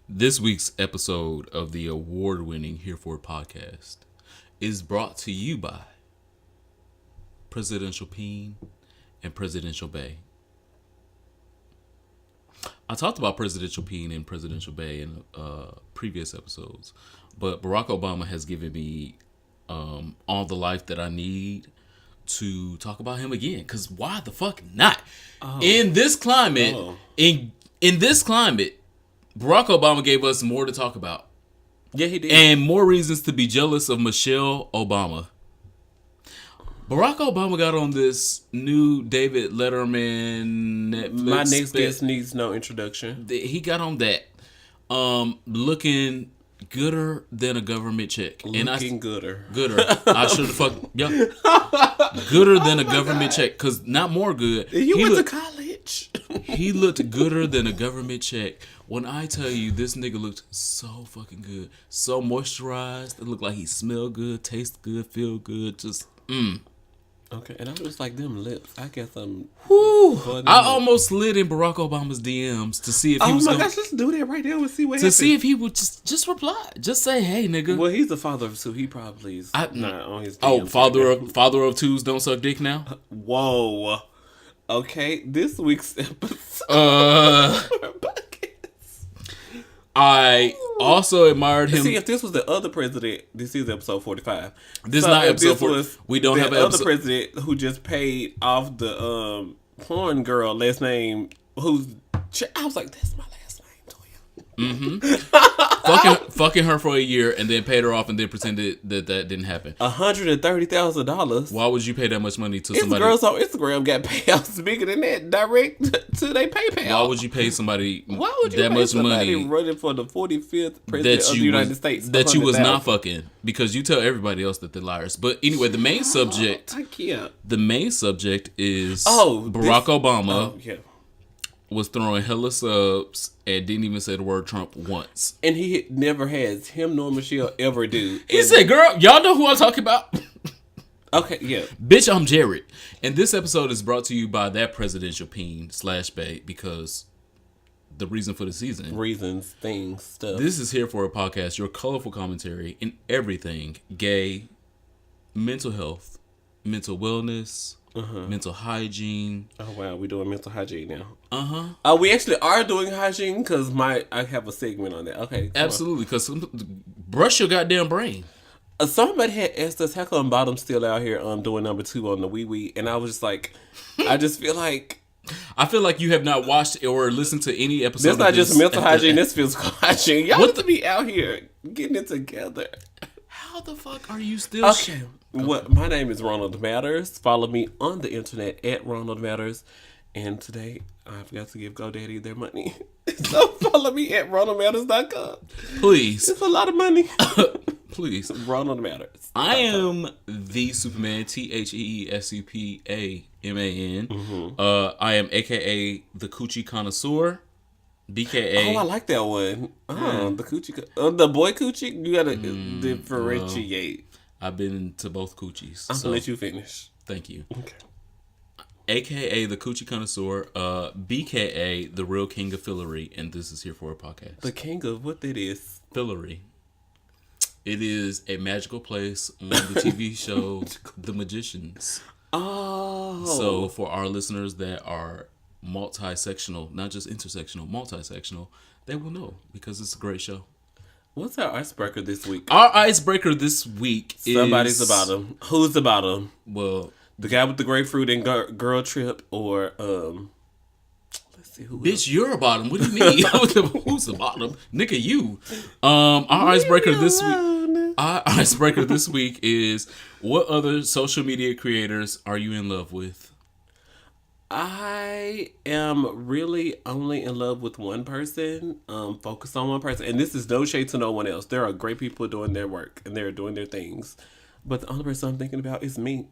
This week's episode of the award-winning Here For It podcast is brought to you by Presidential Peen and Presidential Bay. I talked about Presidential Peen and Presidential Bay in previous episodes, but Barack Obama has given me all the life that I need to talk about him again. Because why the fuck not? In this climate, in this climate, Barack Obama gave us more to talk about. Yeah, he did. And more reasons to be jealous of Michelle Obama. Barack Obama got on this new David Letterman Netflix. My next guest needs no introduction. He got on that. Looking gooder than a government check. Gooder. I should have fucked. Yeah. Gooder than a government check. Because not more good. You went to college. He looked gooder than a government check. When I tell you, this nigga looked so fucking good. So moisturized. It looked like he smelled good, tastes good, feel good. Just, Okay, and I was like, them lips. I guess I'm... I almost slid in Barack Obama's DMs to see if he was Oh my gosh, let's do that right now and see what to happens. see if he would just reply. Just say, hey, nigga. Well, he's the father of two. He probably is not on his Oh, DMs father of twos don't suck dick now? Whoa. Okay, this week's episode. I also admired him. See, if this was the other president, this is episode 45. This is not episode 40. We don't have an other episode. president who just paid off the porn girl last name. I was like, that's my last name, Toya. Fucking her for a year and then paid her off and then pretended that didn't happen. $130,000. Why would you pay that much money to These somebody? girls on Instagram got payouts bigger than that direct to their PayPal. Why would you pay somebody Why would you that pay much somebody money running for the 45th president of the United States? that you was not $100,000? fucking? Because you tell everybody else that they're liars. But anyway, the main subject. I can't. The main subject is Barack Obama Yeah. was throwing hella subs and didn't even say the word Trump once. And he never has. Him nor Michelle ever do. He said, girl, y'all know who I'm talking about? Okay, yeah. Bitch, I'm Jared. And this episode is brought to you by that Presidential Peen / Bay because the reason for the season. Reasons, things, stuff. This is Here For a Podcast, your colorful commentary in everything gay, mental health, mental wellness, mental hygiene. Oh, wow. We're doing mental hygiene now. We actually are doing hygiene because I have a segment on that. Okay. Absolutely, because brush your goddamn brain. Somebody had asked us, how come Bottom's still out here doing number 2 on the whyyy? And I was just like, I just feel like... I feel like you have not watched or listened to any episode This of not this just mental hygiene, this physical hygiene. Y'all have to be out here getting it together. How the fuck are you still... Okay. My name is Ronald Matters. Follow me on the internet at Ronald Matters. And today, I forgot to give GoDaddy their money. So follow me at RonaldMatters.com. Please. It's a lot of money. Please. Ronald Matters. I am the Superman, TheSupaman. I am AKA the Coochie Connoisseur. BKA. Oh, I like that one. The coochie. The boy coochie? You gotta differentiate. I've been to both coochies. I'm gonna let you finish. Thank you. Okay. AKA the Coochie Connoisseur. BKA the real king of fillery. And this is Here For a Podcast. The king of what that is? Fillery. It is a magical place on the TV show The Magicians. Oh. So for our listeners that are multi-sectional, not just intersectional, multi-sectional, they will know because it's a great show. What's our icebreaker this week? Our icebreaker this week is... Somebody's the bottom. Who's the bottom? Well... The guy with the grapefruit and girl trip or, let's see who Bitch, else? you're a bottom. What do you mean? Who's the bottom? Nigga, you. Our icebreaker this week... Our icebreaker this week is, what other social media creators are you in love with? I am really only in love with one person, focused on one person. And this is no shade to no one else. There are great people doing their work and they're doing their things. But the only person I'm thinking about is me.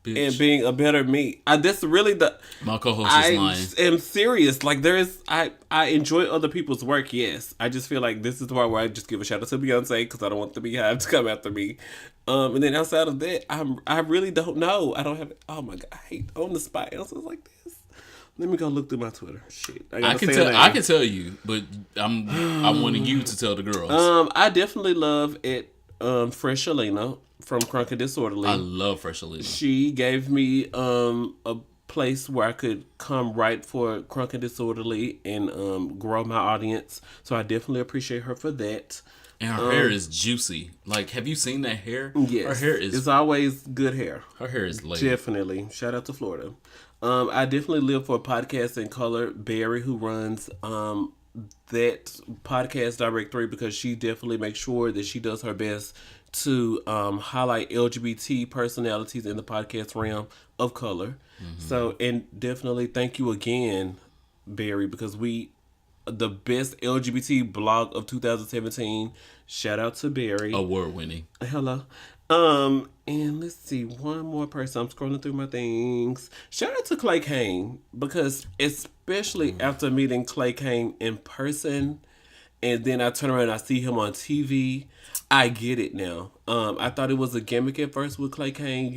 Bitch. And being a better me. That's really my co-host is lying. I am serious. Like I enjoy other people's work. Yes, I just feel like this is the part where I just give a shout out to Beyonce because I don't want the Beehive to come after me. And then outside of that, I really don't know. I don't have. Oh my god, I hate on the spot answers like this. Let me go look through my Twitter. Shit, I gotta can say tell. her name. I can tell you, but I'm wanting you to tell the girls. I definitely love it. Fresh Alina from Crunk and Disorderly. I love Fresh Elise. She gave me a place where I could come write for Crunk and Disorderly and grow my audience. So I definitely appreciate her for that. And her hair is juicy. Like, have you seen that hair? Yes, Her hair is. it's always good hair. Her hair is laid. Definitely. Shout out to Florida. I definitely live for a podcast in color. Barry, who runs that podcast directory, because she definitely makes sure that she does her best to highlight LGBT personalities in the podcast realm of color. Mm-hmm. So, and definitely thank you again, Barry, because the best LGBT blog of 2017. Shout out to Barry. Award winning. Hello. And let's see, one more person. I'm scrolling through my things. Shout out to Clay Kane, because especially after meeting Clay Kane in person, and then I turn around and I see him on TV, I get it now. I thought it was a gimmick at first with Clay Kane,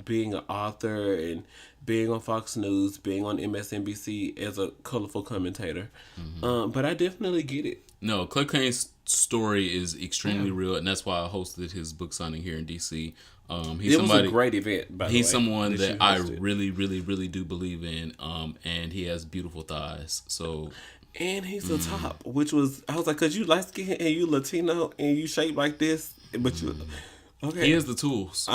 being an author and being on Fox News, being on MSNBC as a colorful commentator. Mm-hmm. But I definitely get it. No, Clay Kane's story is extremely real, and that's why I hosted his book signing here in DC. It was a great event, by the way. He's someone that I really, really, really do believe in, and he has beautiful thighs. So, and he's a top, which was, I was like, cause you light skin and you Latino and you shaped like this, but you, okay. He has the tools.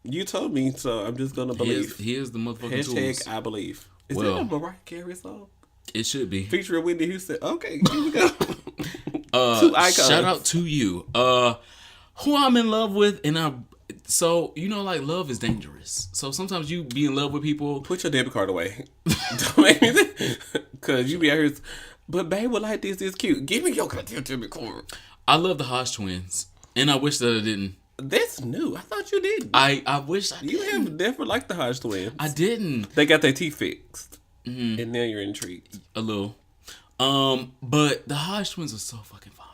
You told me, so I'm just gonna believe. He is the motherfucking #tools. tools. I believe. Is that a Mariah Carey song? It should be. Featuring Whitney Houston. Okay, here we go. Two icons. Shout out to you. Who I'm in love with, and so like love is dangerous. So sometimes you be in love with people. Put your debit card away. Don't make me because you be out here. But babe, well, like this is cute. Give me your goddamn debit card. I love the Hodge twins, and I wish that I didn't. That's new. I thought you did. I wish I did. You have never liked the Hodge twins. I didn't. They got their teeth fixed, and now you're intrigued. A little. But the Hodge twins are so fucking fine.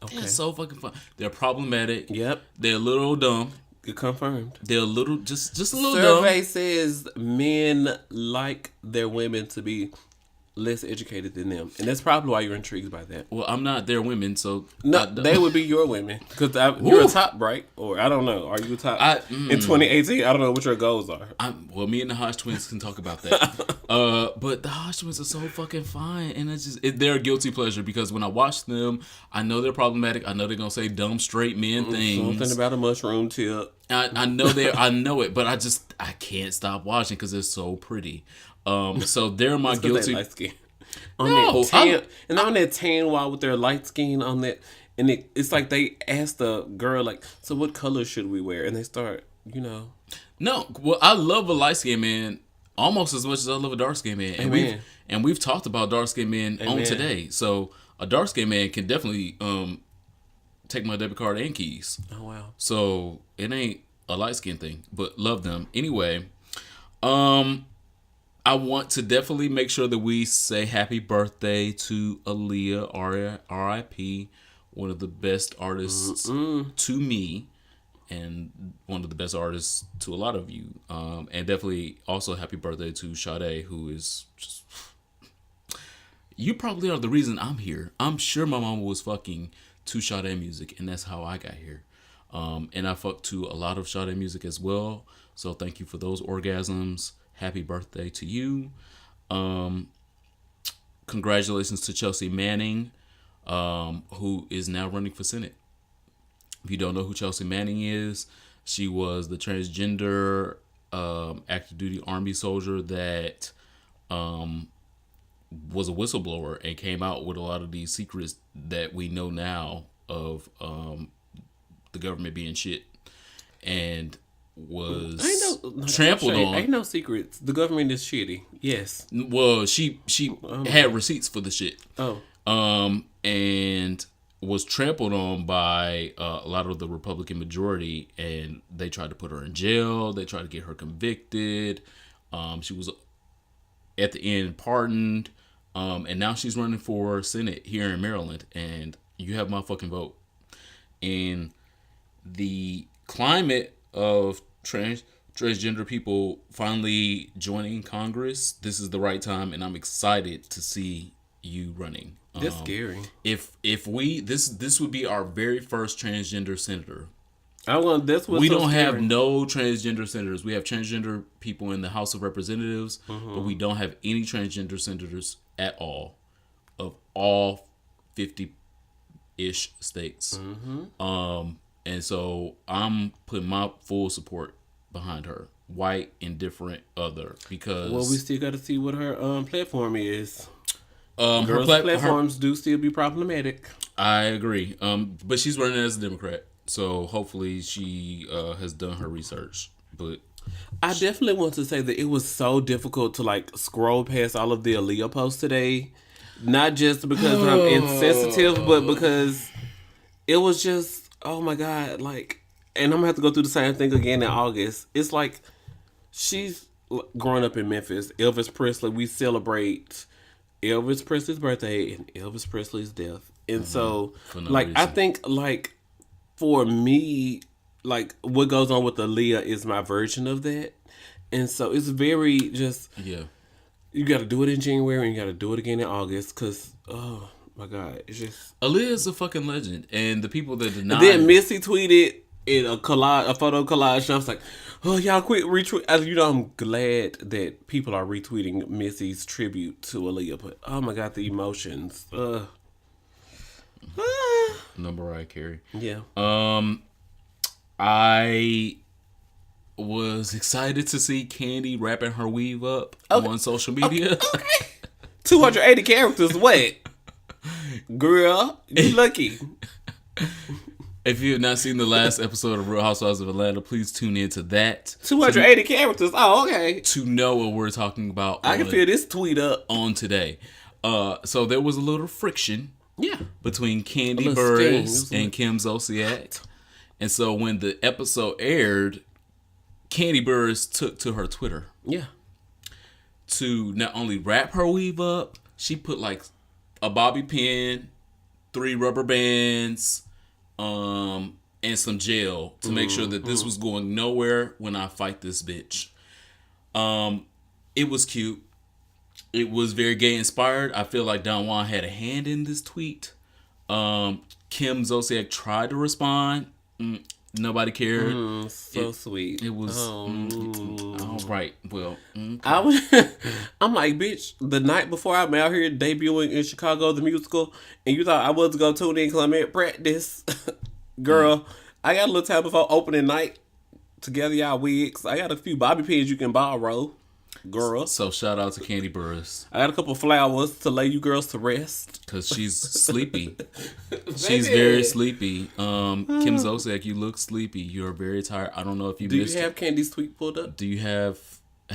Okay. They're so fucking fun. They're problematic. Yep. They're a little dumb. Confirmed. They're a little, just a little dumb. Survey says men like their women to be less educated than them, and that's probably why you're intrigued by that. Well, I'm not their women, so no, they would be your women because you're a top, right? Or I don't know. Are you a top in 2018? I don't know what your goals are. Well, me and the Hodge twins can talk about that. But the Hodge twins are so fucking fine, and they're a guilty pleasure because when I watch them, I know they're problematic. I know they're gonna say dumb straight men things. Something about a mushroom tip. I know I know it, but I can't stop watching because they're so pretty. So they're my guilty. Light skin. On that tan wall with their light skin on that, and it's like they asked the girl like, so what color should we wear? And they start, No, well, I love a light skinned man almost as much as I love a dark skinned man, and we've talked about dark skinned men on today. So a dark skinned man can definitely take my debit card and keys. Oh wow! So it ain't a light skin thing, but love them anyway. I want to definitely make sure that we say happy birthday to Aaliyah, R.I.P., one of the best artists to me, and one of the best artists to a lot of you. And definitely also happy birthday to Sade, who is just... You probably are the reason I'm here. I'm sure my mama was fucking to Sade music, and that's how I got here. And I fucked to a lot of Sade music as well, so thank you for those orgasms. Happy birthday to you. Congratulations to Chelsea Manning, who is now running for Senate. If you don't know who Chelsea Manning is, she was the transgender active duty Army soldier that was a whistleblower and came out with a lot of these secrets that we know now of the government being shit. And was trampled on. Ain't no secrets. The government is shitty. Yes. Well, she had receipts for the shit. Oh. And was trampled on by a lot of the Republican majority, and they tried to put her in jail. They tried to get her convicted. She was at the end pardoned, and now she's running for Senate here in Maryland. And you have my fucking vote. And the climate of transgender people finally joining Congress, this is the right time, and I'm excited to see you running. That's scary. If we this would be our very first transgender senator. That's what's We so don't have scary. no transgender senators. We have transgender people in the House of Representatives, but we don't have any transgender senators at all of all 50-ish states. And so I'm putting my full support behind her, white, indifferent, other, because Well, we still got to see what her platform is. her Girls' platforms do still be problematic. I agree. But she's running as a Democrat, so hopefully she has done her research. But I definitely want to say that it was so difficult to like scroll past all of the Aaliyah posts today. Not just because I'm insensitive, but because it was just, oh my God, like, and I'm gonna have to go through the same thing again in August. It's like she's growing up in Memphis. Elvis Presley, we celebrate Elvis Presley's birthday and Elvis Presley's death. And so, For no like, I reason. think, like, for me, like, what goes on with Aaliyah is my version of that. And so it's very just, yeah, you got to do it in January and you got to do it again in August because, oh my God, it's just. Aaliyah is a fucking legend, and the people that deny Then Missy tweeted in a photo collage, and I was like, oh, y'all quit retweet. I'm glad that people are retweeting Missy's tribute to Aaliyah, but oh my God, the emotions. no Mariah Carey. Yeah. I was excited to see Candy wrapping her weave up on social media. 280 characters, what? Girl, you lucky. If you have not seen the last episode of Real Housewives of Atlanta, please tune into that 280 characters. Oh, okay. to know what we're talking about I can feel this tweet up. on today. So there was a little friction Yeah. between Candy little Burris sting. and Kim Zolciak. And so when the episode aired, Candy Burris took to her Twitter Yeah. to not only wrap her weave up, she put like a bobby pin, 3 rubber bands, and some gel to make sure that this was going nowhere when I fight this bitch. It was cute. It was very gay inspired. I feel like Don Juan had a hand in this tweet. Kim Zolciak tried to respond. Nobody cared. So sweet. It was all right. Well, I'm like, bitch, the night before I'm out here debuting in Chicago, the musical, and you thought I was going to tune in because I'm at practice. Girl, I got a little time before opening night to gather y'all wigs. I got a few bobby pins you can borrow. Girl. so shout out to Candy Burris I got a couple flowers to lay you girls to rest. because she's sleepy. She's very sleepy. Kim Zolciak, you look sleepy. You're very tired. I don't know if you Do missed. you have Candy's tweet pulled up? Do you have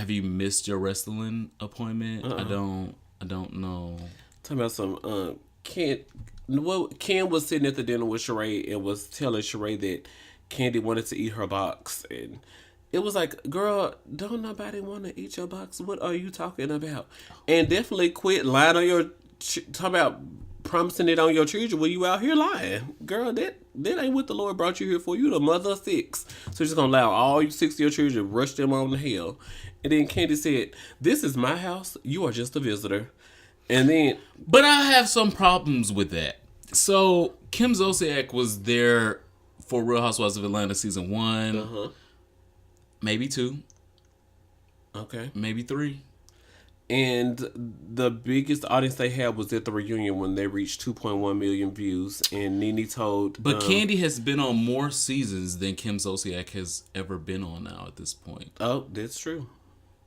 you missed your wrestling appointment? I don't know. Talking about some Ken. Well, Ken was sitting at the dinner with Sheree and was telling Sheree that Candy wanted to eat her box, and it was like, girl, don't nobody want to eat your box. What are you talking about? And definitely quit lying on your talking about promising it on your children when you out here lying, girl. That ain't what the Lord brought you here for. You the mother of 6, so you're just gonna allow all you 6 of your children rush them on the hell. And then Candy said, "This is my house. You are just a visitor." And then, But I have some problems with that. So Kim Zolciak was there for Real Housewives of Atlanta season 1, maybe 2, okay. maybe 3. And the biggest audience they had was at the reunion when they reached 2.1 million views. And Nene told, But Candy has been on more seasons than Kim Zolciak has ever been on now at this point. "Oh, that's true."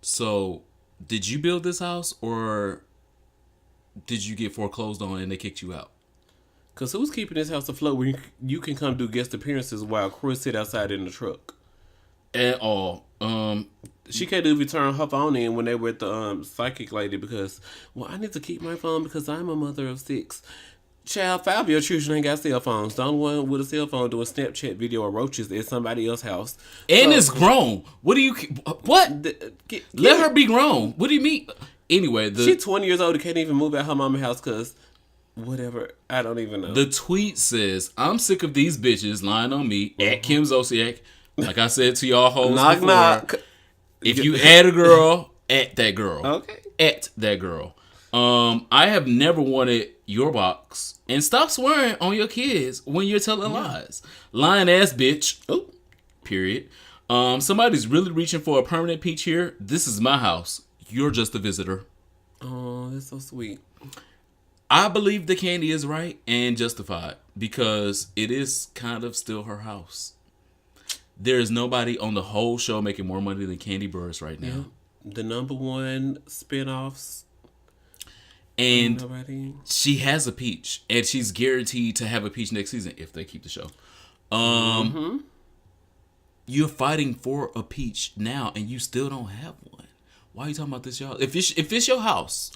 So, did you build this house or did you get foreclosed on and they kicked you out? Cause who's keeping this house afloat where you can come do guest appearances while Chris sit outside in the truck? At all. She can't even turn her phone in when they were at the psychic lady because, well, I need to keep my phone because I'm a mother of 6. Child, 5 of your children ain't got cell phones. The only one with a cell phone doing Snapchat video of roaches at somebody else's house. And So, it's grown. What do you... What? Let her be grown. What do you mean? Anyway, She 20 years old and can't even move out her mama's house because whatever. I don't even know. the tweet says, "I'm sick of these bitches lying on me," at Kim Zolciak. Like I said to y'all hoes Knock, before, knock. if you add a girl, at that girl. Okay. At that girl. I have never wanted your box. And stop swearing on your kids when you're telling lies. Lying ass bitch. Oh, period. Somebody's really reaching for a permanent peach here. This is my house. You're just a visitor. Oh, that's so sweet. I believe the Candy is right and justified because it is kind of still her house. There is nobody on the whole show making more money than Candy Burris right now. Yeah. The number one spinoffs. And nobody. She has a peach. And she's guaranteed to have a peach next season if they keep the show. You're fighting for a peach now and you still don't have one. Why are you talking about this, y'all? If it's your house,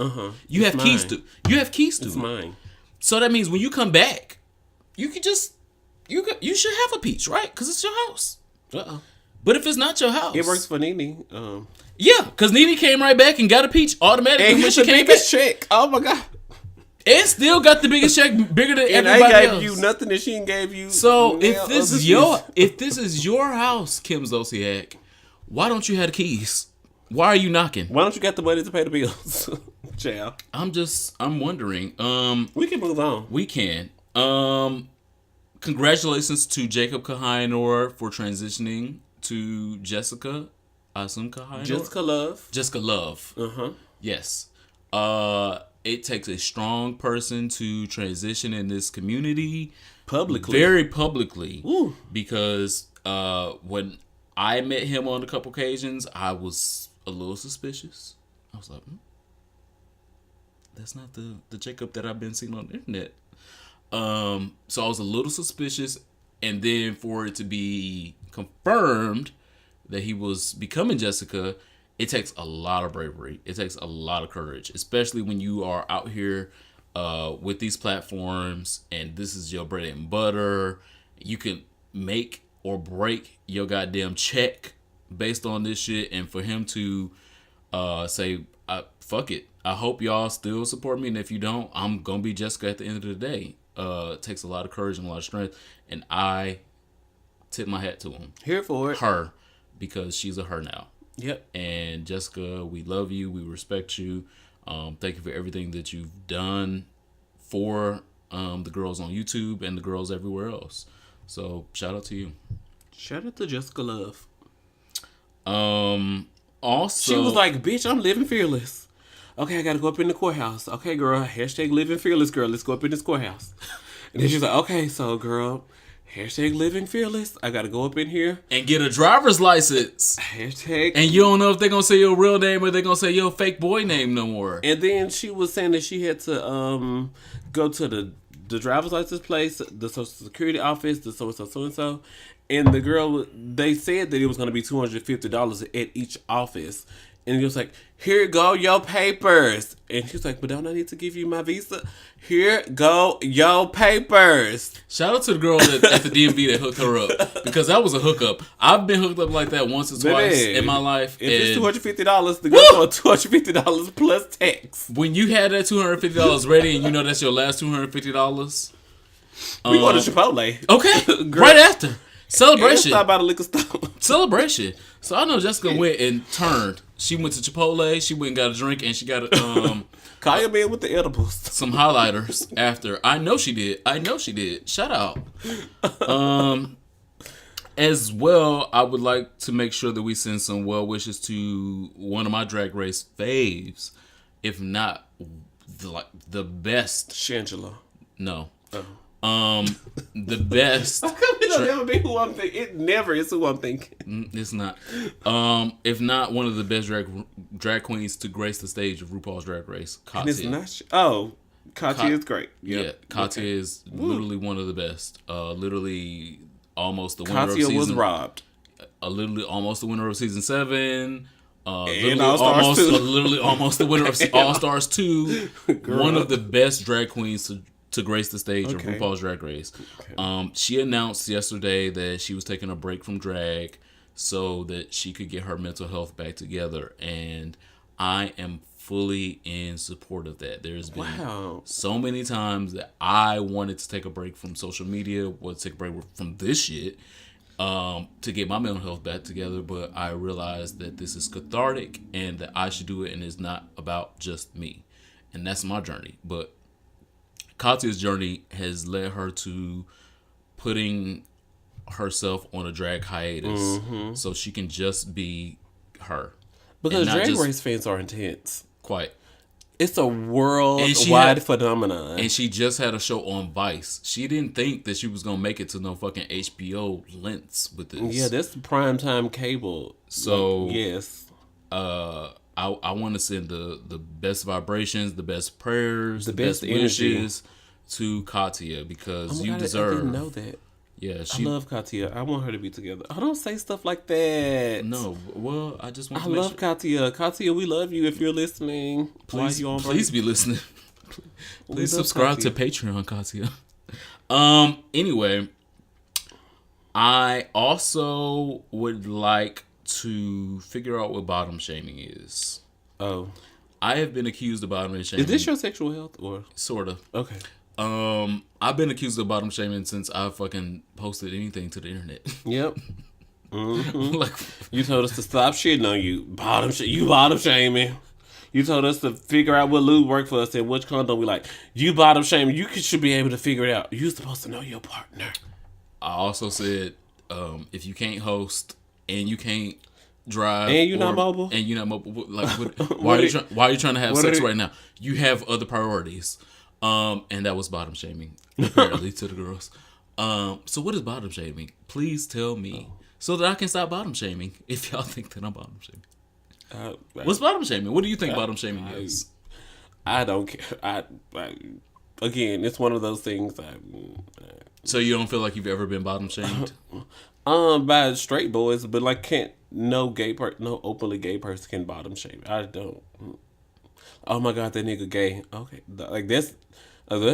you have keys to. You have keys to. It's mine. So that means when you come back, you can just you should have a peach, right? Because it's your house. But if it's not your house, it works for Nene. Yeah, because Nene came right back and got a peach automatically and when she the came biggest back. check. Oh my god! And still got the biggest check, bigger than And everybody I gave else. you nothing that she ain't gave you. So if this is your house, Kim Zolciak, why don't you have the keys? Why are you knocking? Why don't you get the money to pay the bills? Child. I'm wondering. We can move on. We can. Congratulations to Jacob Kahayanor for transitioning to Jessica. I assume Kahayanor? Jessica Love. Yes. It takes a strong person to transition in this community. Publicly. Very publicly. Ooh. Because when I met him on a couple occasions, I was a little suspicious. I was like, that's not the Jacob that I've been seeing on the internet. So I was a little suspicious. And then for it to be confirmed that he was becoming Jessica, it takes a lot of bravery. It takes a lot of courage, especially when you are out here with these platforms and this is your bread and butter. You can make or break your goddamn check based on this shit. And for him to say, fuck it. I hope y'all still support me. And if you don't, I'm going to be Jessica at the end of the day. It takes a lot of courage and a lot of strength. And I tip my hat to him. Here for it. Her. Because she's a her now. Yep. And Jessica, we love you. We respect you. Thank you for everything that you've done for the girls on YouTube and the girls everywhere else. So shout out to you. Shout out to Jessica Love. Also, she was like, "Bitch, I'm living fearless." Okay, I gotta go up in the courthouse. Okay, girl. Hashtag living fearless, girl. Let's go up in this courthouse. And then she's like, "Okay, so girl." Hashtag living fearless. I gotta go up in here and get a driver's license. Hashtag. And you don't know if they're gonna say your real name or they're gonna say your fake boy name no more. And then she was saying that she had to go to the driver's license place, the social security office, the so-and-so. And the girl, they said that it was gonna be $250 at each office. And he was like, "Here go your papers." And she was like, "But don't I need to give you my visa?" "Here go your papers." Shout out to the girl at the DMV that hooked her up. Because that was a hookup. I've been hooked up like that once or twice in my life. If it's $250, the girl for $250 plus tax. When you had that $250 ready and you know that's your last $250. We go to Chipotle. Okay. Right after. Celebration. Stop by the liquor store. Celebration. So I know Jessica went and turned. She went to Chipotle. She went and got a drink, and she got a call your man with the edibles. Some highlighters after. I know she did. Shout out. As well, I would like to make sure that we send some well wishes to one of my Drag Race faves, if not the best. Shangela. No. The best. How come it don't ever be who I'm thinking? It never is who I'm thinking. It's not. If not one of the best drag queens to grace the stage of RuPaul's Drag Race, Katya. Katya is great. Yep. Yeah, Katya is literally one of the best. Literally almost the winner of Katya season. was robbed. Literally almost the winner of season 7. And All-Stars 2. Literally almost the winner of All-Stars 2. One of the best drag queens to grace the stage of RuPaul's Drag Race. Okay. She announced yesterday that she was taking a break from drag so that she could get her mental health back together. And I am fully in support of that. There's been so many times that I wanted to take a break from social media, wanted to take a break from this shit. to get my mental health back together, but I realized that this is cathartic and that I should do it, and it's not about just me. And that's my journey. But Katya's journey has led her to putting herself on a drag hiatus so she can just be her. Because Drag Race fans are intense. Quite. It's a worldwide phenomenon. And she just had a show on Vice. She didn't think that she was going to make it to no fucking HBO lengths with this. Yeah, that's primetime cable. So, yes. I want to send the best vibrations, the best prayers, the best wishes to Katya because you God, deserve. I didn't know that. Yeah, I love Katya. I want her to be together. I don't say stuff like that. No, well, I just want to I love Katya. Katya, we love you if you're listening. Please be listening. Please love subscribe Katya. to Patreon, Katya. Anyway, I also would like to figure out what bottom shaming is. Oh. I have been accused of bottom shaming. Is this your sexual health or? Sort of. Okay. I've been accused of bottom shaming since I fucking posted anything to the internet. Yep. Like, you told us to stop shitting on you. You bottom shaming. You told us to figure out what lube worked for us and which condom we like. You bottom shaming. You should be able to figure it out. You're supposed to know your partner. I also said, if you can't host and you can't drive and you're not mobile, like why are you trying to have sex right now? You have other priorities. And that was bottom shaming, apparently, to the girls. So what is bottom shaming? Please tell me so that I can stop bottom shaming if y'all think that I'm bottom shaming. What's bottom shaming? What do you think bottom shaming is? I don't care. Again, it's one of those things. So you don't feel like you've ever been bottom shamed? By straight boys, but like no openly gay person can bottom shame. I don't. Oh my God, that nigga gay. Okay, like that's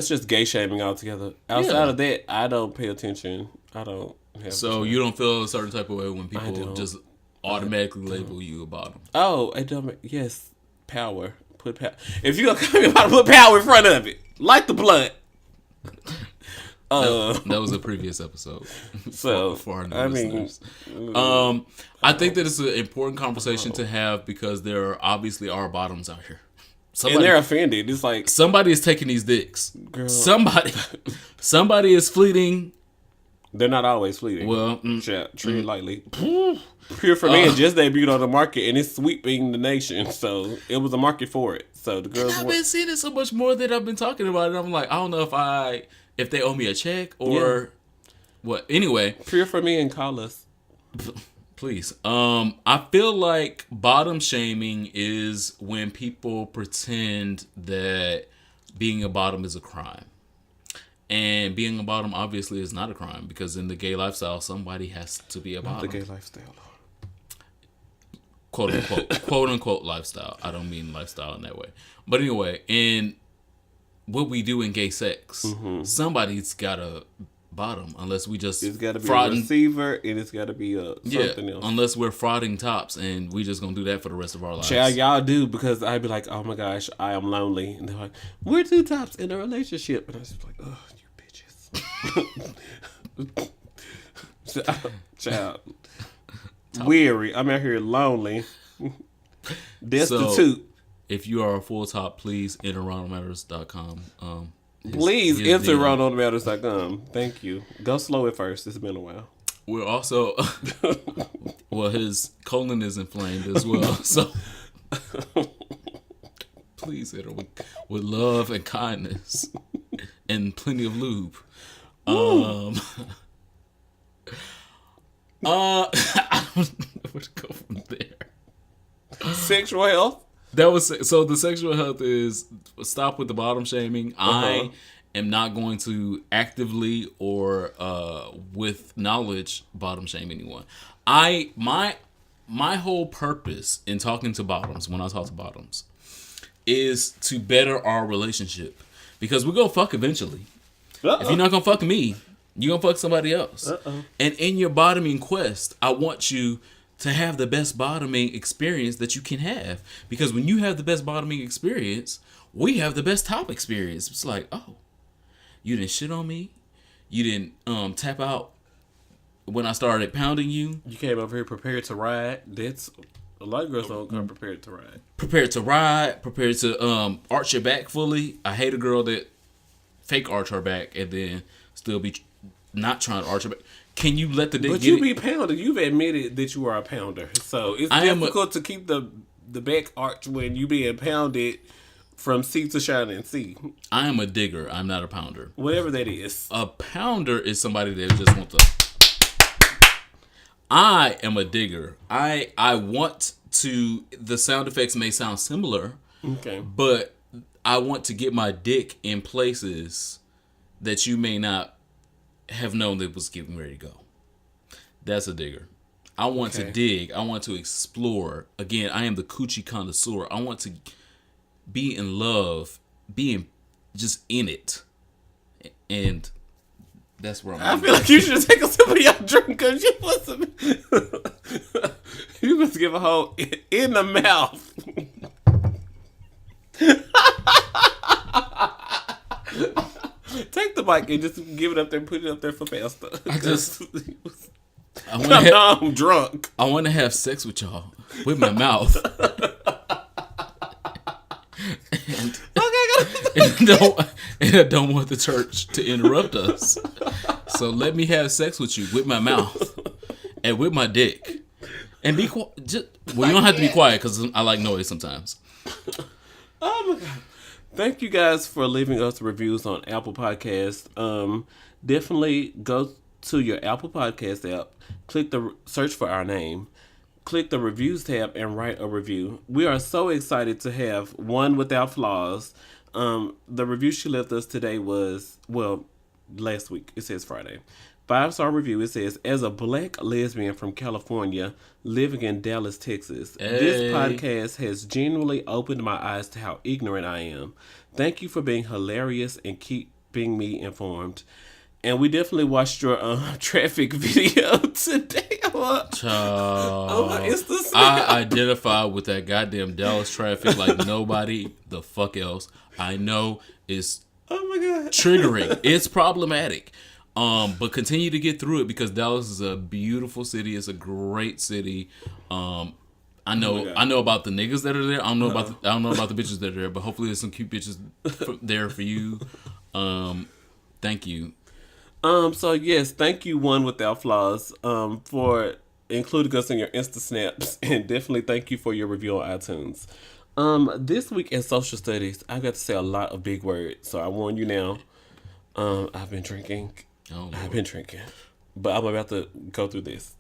just gay shaming altogether. Outside of that, I don't pay attention. I don't. So you don't feel a certain type of way when people just automatically label you a bottom? Oh, I don't. Yes, power. Put power. If you gonna come about to put power in front of it, like the blood. That was a previous episode. So for our new listeners. I think that it's an important conversation to have because there obviously are bottoms out here. And they're offended. It's like somebody is taking these dicks. Girl. Somebody is fleeting. They're not always fleeting. Well, treat it lightly. Pure for Men just debuted on the market and it's sweeping the nation. So it was a market for it. So the girls. I've been seeing it so much more that I've been talking about it. I'm like, I don't know if they owe me a check or what. Anyway, Pure for Men, call us. Please. I feel like bottom shaming is when people pretend that being a bottom is a crime. And being a bottom obviously is not a crime because in the gay lifestyle, somebody has to be a bottom. The gay lifestyle. Quote unquote lifestyle. I don't mean lifestyle in that way. But anyway, in what we do in gay sex, somebody's got to bottom unless we just it's got to be a receiver and it's got to be something else unless we're frauding tops and we just gonna do that for the rest of our lives. Child, y'all do because I'd be like, oh my gosh, I am lonely, and they're like, we're two tops in a relationship, and I was just like, oh, you bitches. Child, weary, I'm out here lonely, destitute. So, if you are a full top, please enter ronaldmatters.com. Please enter ronaldmatters.com. Thank you. Go slow at first. It's been a while. We're also, well, his colon is inflamed as well. So please enter with love and kindness and plenty of lube. I don't know where to go from there. Sexual health. That was so. The sexual health is stop with the bottom shaming. I am not going to actively or with knowledge bottom shame anyone. My whole purpose in talking to bottoms, when I talk to bottoms, is to better our relationship because we're gonna fuck eventually. If you're not gonna fuck me, you're gonna fuck somebody else. And in your bottoming quest, I want you to have the best bottoming experience that you can have. Because when you have the best bottoming experience, we have the best top experience. It's like, oh, you didn't shit on me. You didn't tap out when I started pounding you. You came over here prepared to ride. That's a lot of girls don't come prepared to ride. Prepared to ride, prepared to arch your back fully. I hate a girl that fake arch her back and then still be not trying to arch her back. Can you let the dick But get you it? be pounded. You've admitted that you are a pounder. So it's difficult to keep the back arch when you being pounded from sea to shining sea. I am a digger. I'm not a pounder. Whatever that is. A pounder is somebody that just wants to. I am a digger. I want to. The sound effects may sound similar. Okay. But I want to get my dick in places that you may not have known that was getting ready to go. That's a digger. I want to dig. I want to explore. Again, I am the coochie connoisseur. I want to be in love, just in it. And that's where I'm I feel like you should take a sip of your drink because you must give a whole in the mouth. Take the mic and just give it up there and put it up there for faster. I'm drunk. I want to have sex with y'all with my mouth. And I don't want the church to interrupt us. So let me have sex with you with my mouth and with my dick. And be quiet. Well, you don't have to be quiet because I like noise sometimes. Oh my God. Thank you guys for leaving us reviews on Apple Podcasts. Definitely go to your Apple Podcast app, click the search for our name, click the reviews tab, and write a review. We are so excited to have One Without Flaws. The review she left us today was, last week. It says Friday. 5-star review. It says, as a black lesbian from California living in Dallas, Texas, this podcast has genuinely opened my eyes to how ignorant I am. Thank you for being hilarious and keeping me informed. And we definitely watched your traffic video today. I identify with that goddamn Dallas traffic like nobody the fuck else. I know it's triggering. It's problematic. But continue to get through it because Dallas is a beautiful city. It's a great city. I know about the niggas that are there. I don't know about the bitches that are there, but hopefully there's some cute bitches there for you. Thank you. So yes, thank you, One Without Flaws, for including us in your Insta Snaps, and definitely thank you for your review on iTunes. This week in social studies, I got to say a lot of big words, so I warn you now. I've been drinking. But I'm about to go through this.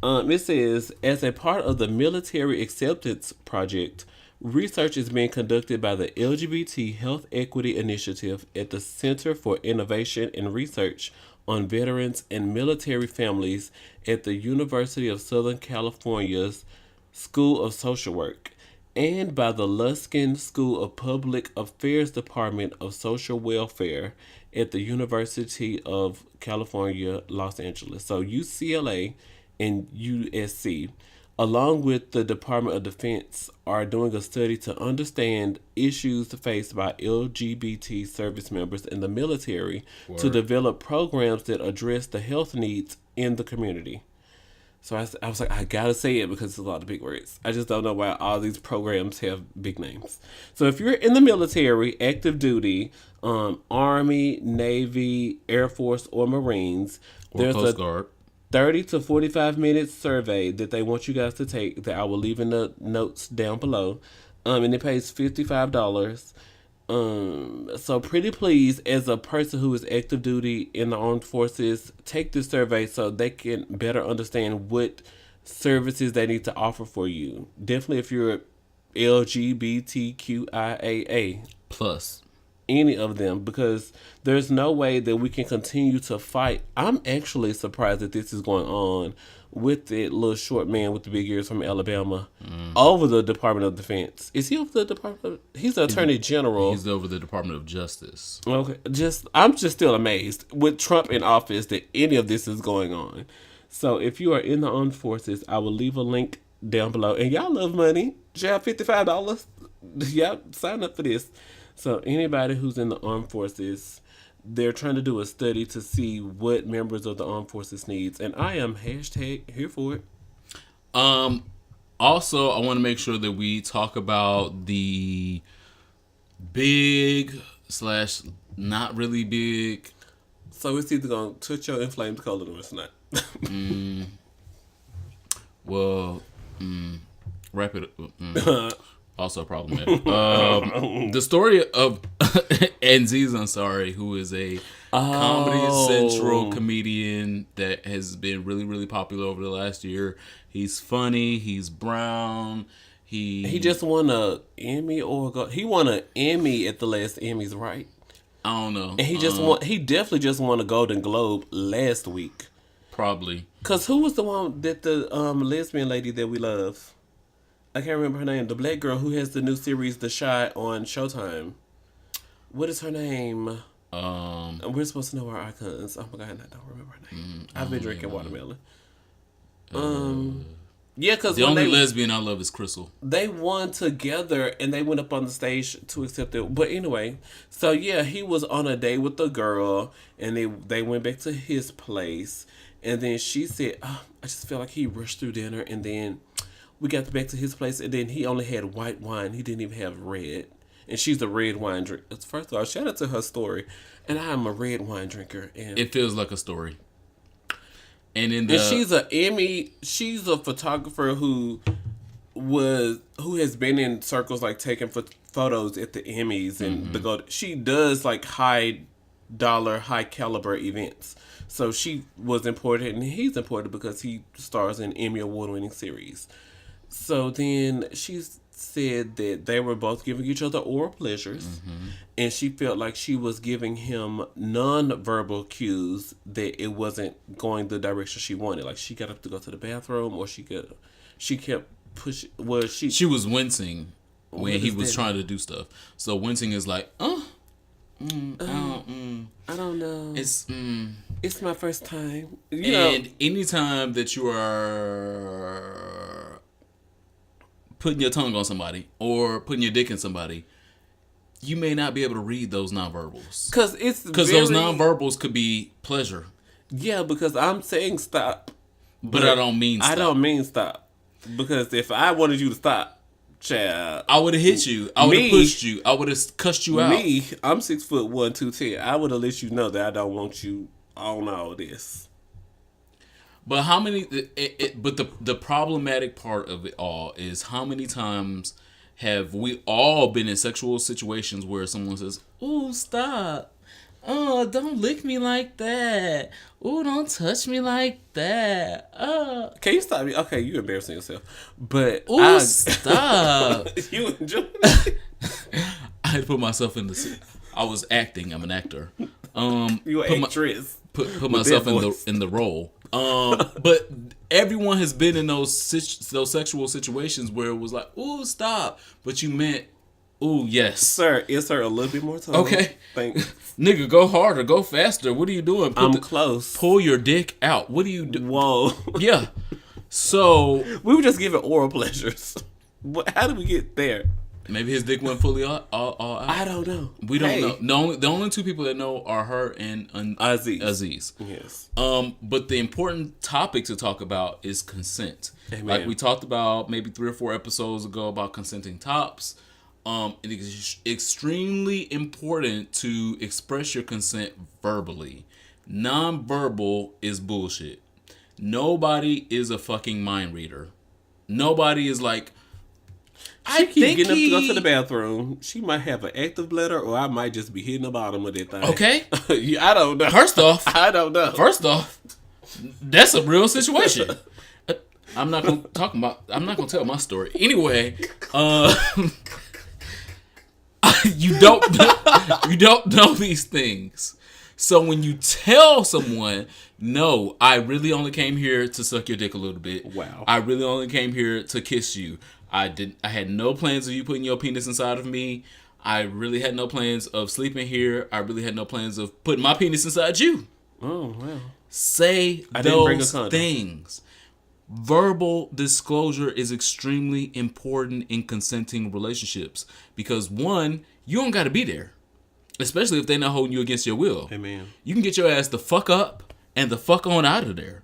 It says, as a part of the Military Acceptance Project, research is being conducted by the LGBT Health Equity Initiative at the Center for Innovation and Research on Veterans and Military Families at the University of Southern California's School of Social Work, and by the Luskin School of Public Affairs Department of Social Welfare at the University of California, Los Angeles. So UCLA and USC, along with the Department of Defense, are doing a study to understand issues faced by LGBT service members in the military to develop programs that address the health needs in the community. So I was like, I gotta say it because it's a lot of big words. I just don't know why all these programs have big names. So if you're in the military, active duty, Army, Navy, Air Force, or Marines, there's Coast Guard. 30 to 45 minute survey that they want you guys to take that I will leave in the notes down below. And it pays $55. So pretty please, as a person who is active duty in the armed forces, take this survey so they can better understand what services they need to offer for you. Definitely if you're LGBTQIAA plus any of them, because there's no way that we can continue to fight. I'm actually surprised that this is going on with that little short man with the big ears from Alabama over the Department of Defense. Is he over the Department? He's the Attorney General. He's over the Department of Justice. Okay, I'm just still amazed with Trump in office that any of this is going on. So if you are in the armed forces, I will leave a link down below. And y'all love money. You have $55. Y'all sign up for this. So anybody who's in the armed forces, they're trying to do a study to see what members of the armed forces needs, and I am hashtag here for it. Also, I want to make sure that we talk about the big slash not really big. So it's either gonna touch your inflamed colon or it's not. Well, wrap it up. Also problematic. The story of Aziz Ansari, who is a Comedy Central comedian that has been really, really popular over the last year. He's funny. He's brown. He just won a Emmy he won an Emmy at the last Emmys, right? I don't know. And he definitely just won a Golden Globe last week. Probably. Cause who was the one that the lesbian lady that we love? I can't remember her name. The black girl who has the new series The Shy on Showtime. What is her name? We're supposed to know our icons. Oh my god, I don't remember her name. I've been drinking watermelon. Yeah, because the only lesbian I love is Crystal. They won together and they went up on the stage to accept it. But anyway, so yeah, he was on a date with the girl and they went back to his place. And then she said, I just felt like he rushed through dinner. And then we got back to his place and then he only had white wine. He didn't even have red. And she's a red wine drinker. First of all, shout out to her story. And I'm a red wine drinker. And it feels like a story. And she's a photographer who has been in circles like taking photos at the Emmys and she does like high dollar, high caliber events. So she was important and he's important because he stars in Emmy award winning series. So then she said that they were both giving each other oral pleasures and she felt like she was giving him non-verbal cues that it wasn't going the direction she wanted. Like she got up to go to the bathroom or she kept pushing. Well, she was wincing when he was trying to do stuff. So wincing is like, I don't know. It's my first time. And anytime that you are putting your tongue on somebody or putting your dick in somebody, you may not be able to read those nonverbals. Because those nonverbals could be pleasure. Yeah, because I'm saying stop. But I don't mean stop. I don't mean stop. Because if I wanted you to stop, child, I would have hit you. I would have pushed you. I would have cussed you out. I'm 6'1", 210. I would have let you know that I don't want you on all this. But how many? But the problematic part of it all is how many times have we all been in sexual situations where someone says, "Ooh, stop! Oh, don't lick me like that! Ooh, don't touch me like that! Can you stop me? Okay, you're embarrassing yourself. But stop! You enjoy it? I had to put myself in the. I was acting. I'm an actor. You an actress. Put myself in the role. But everyone has been in those sexual situations where it was like, "Ooh, stop," but you meant, "Ooh, yes, sir." Insert a little bit more time. Okay, thanks. Nigga, go harder, go faster. What are you doing? I'm close. Pull your dick out. What do you do? Whoa. Yeah. So we were just giving oral pleasures. How did we get there? Maybe his dick went fully all out. I don't know. We don't know. The only two people that know are her and Aziz. Yes. But the important topic to talk about is consent. Amen. Like we talked about maybe 3 or 4 episodes ago about consenting tops. It is extremely important to express your consent verbally. Non-verbal is bullshit. Nobody is a fucking mind reader. Nobody is like, She keep getting up to go to the bathroom. She might have an active bladder, or I might just be hitting the bottom of that thing. Okay. I don't know. First off, I don't know. First off, that's a real situation. I'm not gonna tell my story. Anyway, you don't know these things. So when you tell someone, no, I really only came here to suck your dick a little bit. Wow. I really only came here to kiss you. I had no plans of you putting your penis inside of me. I really had no plans of sleeping here. I really had no plans of putting my penis inside you. Oh, wow. Say those things. Verbal disclosure is extremely important in consenting relationships because 1, you don't got to be there. especially if they're not holding you against your will. Amen. You can get your ass the fuck up and the fuck on out of there.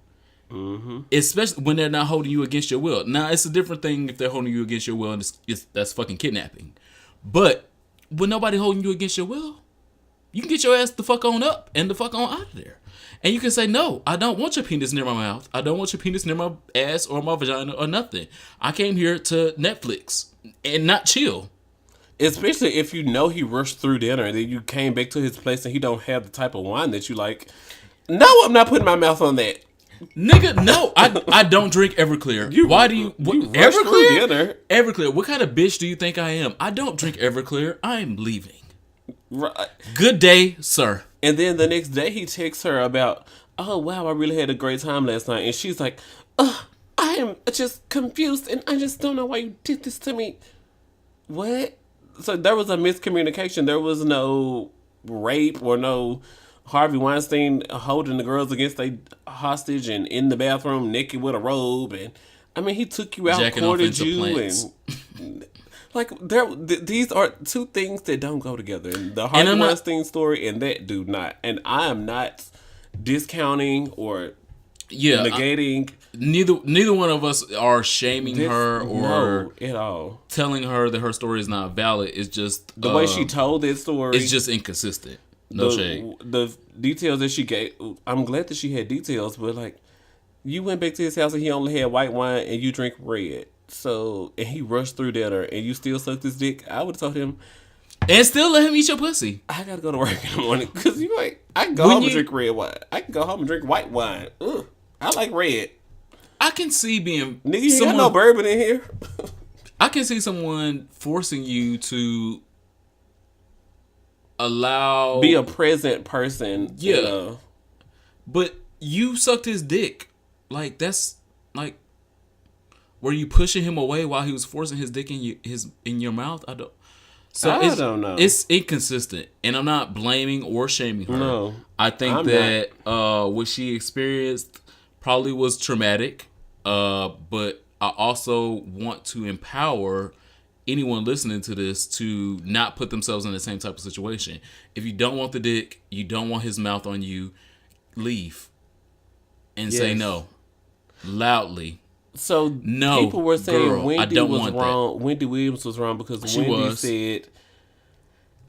Especially when they're not holding you against your will. Now, it's a different thing if they're holding you against your will, and that's fucking kidnapping. But when nobody holding you against your will, you can get your ass the fuck on up and the fuck on out of there. And you can say, no, I don't want your penis near my mouth. I don't want your penis near my ass or my vagina or nothing. I came here to Netflix and not chill. Especially if you know he rushed through dinner and then you came back to his place and he don't have the type of wine that you like. No, I'm not putting my mouth on that. Nigga, no, I don't drink Everclear. Why do you rush through dinner? Everclear. What kind of bitch do you think I am? I don't drink Everclear. I am leaving. Right. Good day, sir. And then the next day he texts her about, oh wow, I really had a great time last night. And she's like, I am just confused and I just don't know why you did this to me. What? So there was a miscommunication. There was no rape or no Harvey Weinstein holding the girls against a hostage and in the bathroom naked with a robe. And I mean, he took you out, Jacking courted off into you, plants. and like these are two things that don't go together. And the Harvey Weinstein story and that do not. And I am not discounting or negating. Neither one of us are shaming her or no, at all. Telling her that her story is not valid. It's just the way she told that story. It's just inconsistent. No shade. The details that she gave, I'm glad that she had details, but like, you went back to his house and he only had white wine and you drink red. So, and he rushed through dinner and you still sucked his dick. I would have told him. And still let him eat your pussy. I gotta go to work in the morning because you like, I can go home and drink red wine. I can go home and drink white wine. Ugh, I like red. I can see being. Nigga, you got no bourbon in here. I can see someone forcing you to be a present person. Yeah. You know. But you sucked his dick. Like, that's like, were you pushing him away while he was forcing his dick in your mouth? I don't know. It's inconsistent, and I'm not blaming or shaming her. No, I think that what she experienced probably was traumatic. But I also want to empower anyone listening to this to not put themselves in the same type of situation. If you don't want the dick, you don't want his mouth on you, leave and say no loudly. So no, people were saying girl, Wendy was wrong. That. Wendy Williams was wrong because Wendy said,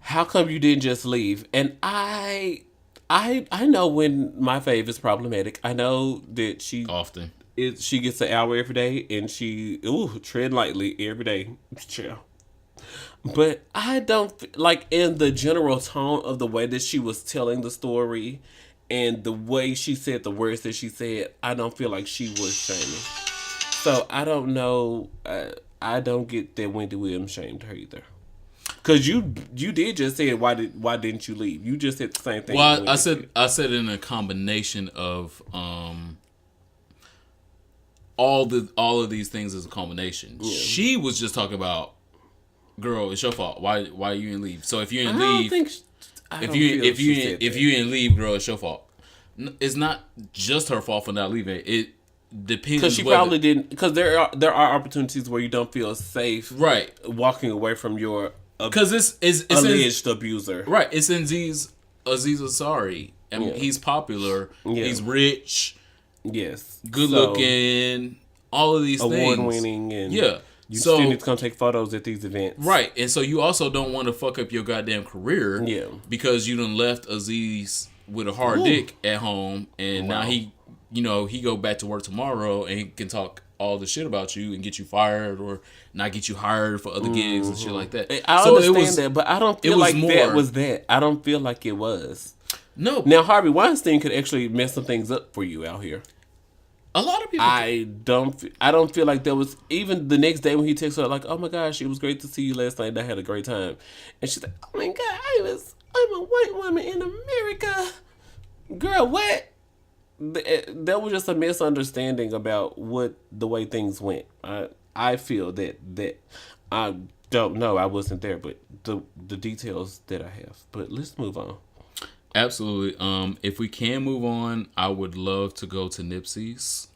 "How come you didn't just leave?" And I know when my fave is problematic. I know that she often. She gets an hour every day, and she tread lightly every day. Chill. But I don't like in the general tone of the way that she was telling the story, and the way she said the words that she said. I don't feel like she was shaming. So I don't know. I don't get that Wendy Williams shamed her either. Cause you did just say why didn't you leave? You just said the same thing. Well, I said in a combination of all of these things as a combination. Yeah. She was just talking about, girl, it's your fault. Why you didn't leave? So if you didn't leave, if you didn't leave, girl, it's your fault. It's not just her fault for not leaving. It depends. Because she probably didn't. Because there are opportunities where you don't feel safe, right, walking away from your because it's alleged abuser. Right. It's Aziz Ansari. I mean, he's popular. Yeah. He's rich. Yes. Good looking. All of these award things. Award winning and yeah. You still need to come take photos at these events. Right. And so you also don't want to fuck up your goddamn career. Yeah. Because you done left Aziz with a hard dick at home and now he go back to work tomorrow and he can talk all the shit about you and get you fired or not get you hired for other gigs and shit like that. I understand that, but I don't feel like that was that. I don't feel like it was. No. Now, Harvey Weinstein could actually mess some things up for you out here. A lot of people. I don't feel like there was, even the next day when he texted her, like, oh my gosh, it was great to see you last night. I had a great time. And she's like, oh my God, I'm a white woman in America. Girl, what? There was just a misunderstanding about the way things went. I feel that I don't know. I wasn't there, but the details that I have. But let's move on. Absolutely. If we can move on, I would love to go to Nipsey's.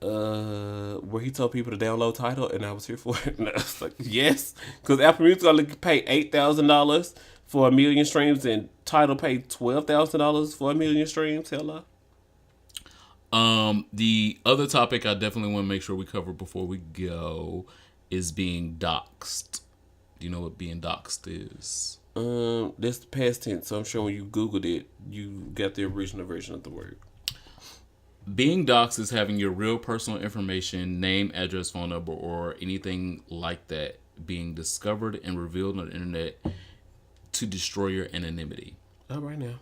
Where he told people to download Tidal, and I was here for it. And I was like, yes, because Apple Music only pay $8,000 for 1 million streams and Tidal paid $12,000 for 1 million streams. Hello. The other topic I definitely want to make sure we cover before we go is being doxxed. Do you know what being doxxed is? That's the past tense, so I'm sure when you Googled it, you got the original version of the word. Being doxxed is having your real personal information, name, address, phone number, or anything like that being discovered and revealed on the internet to destroy your anonymity. Not right now.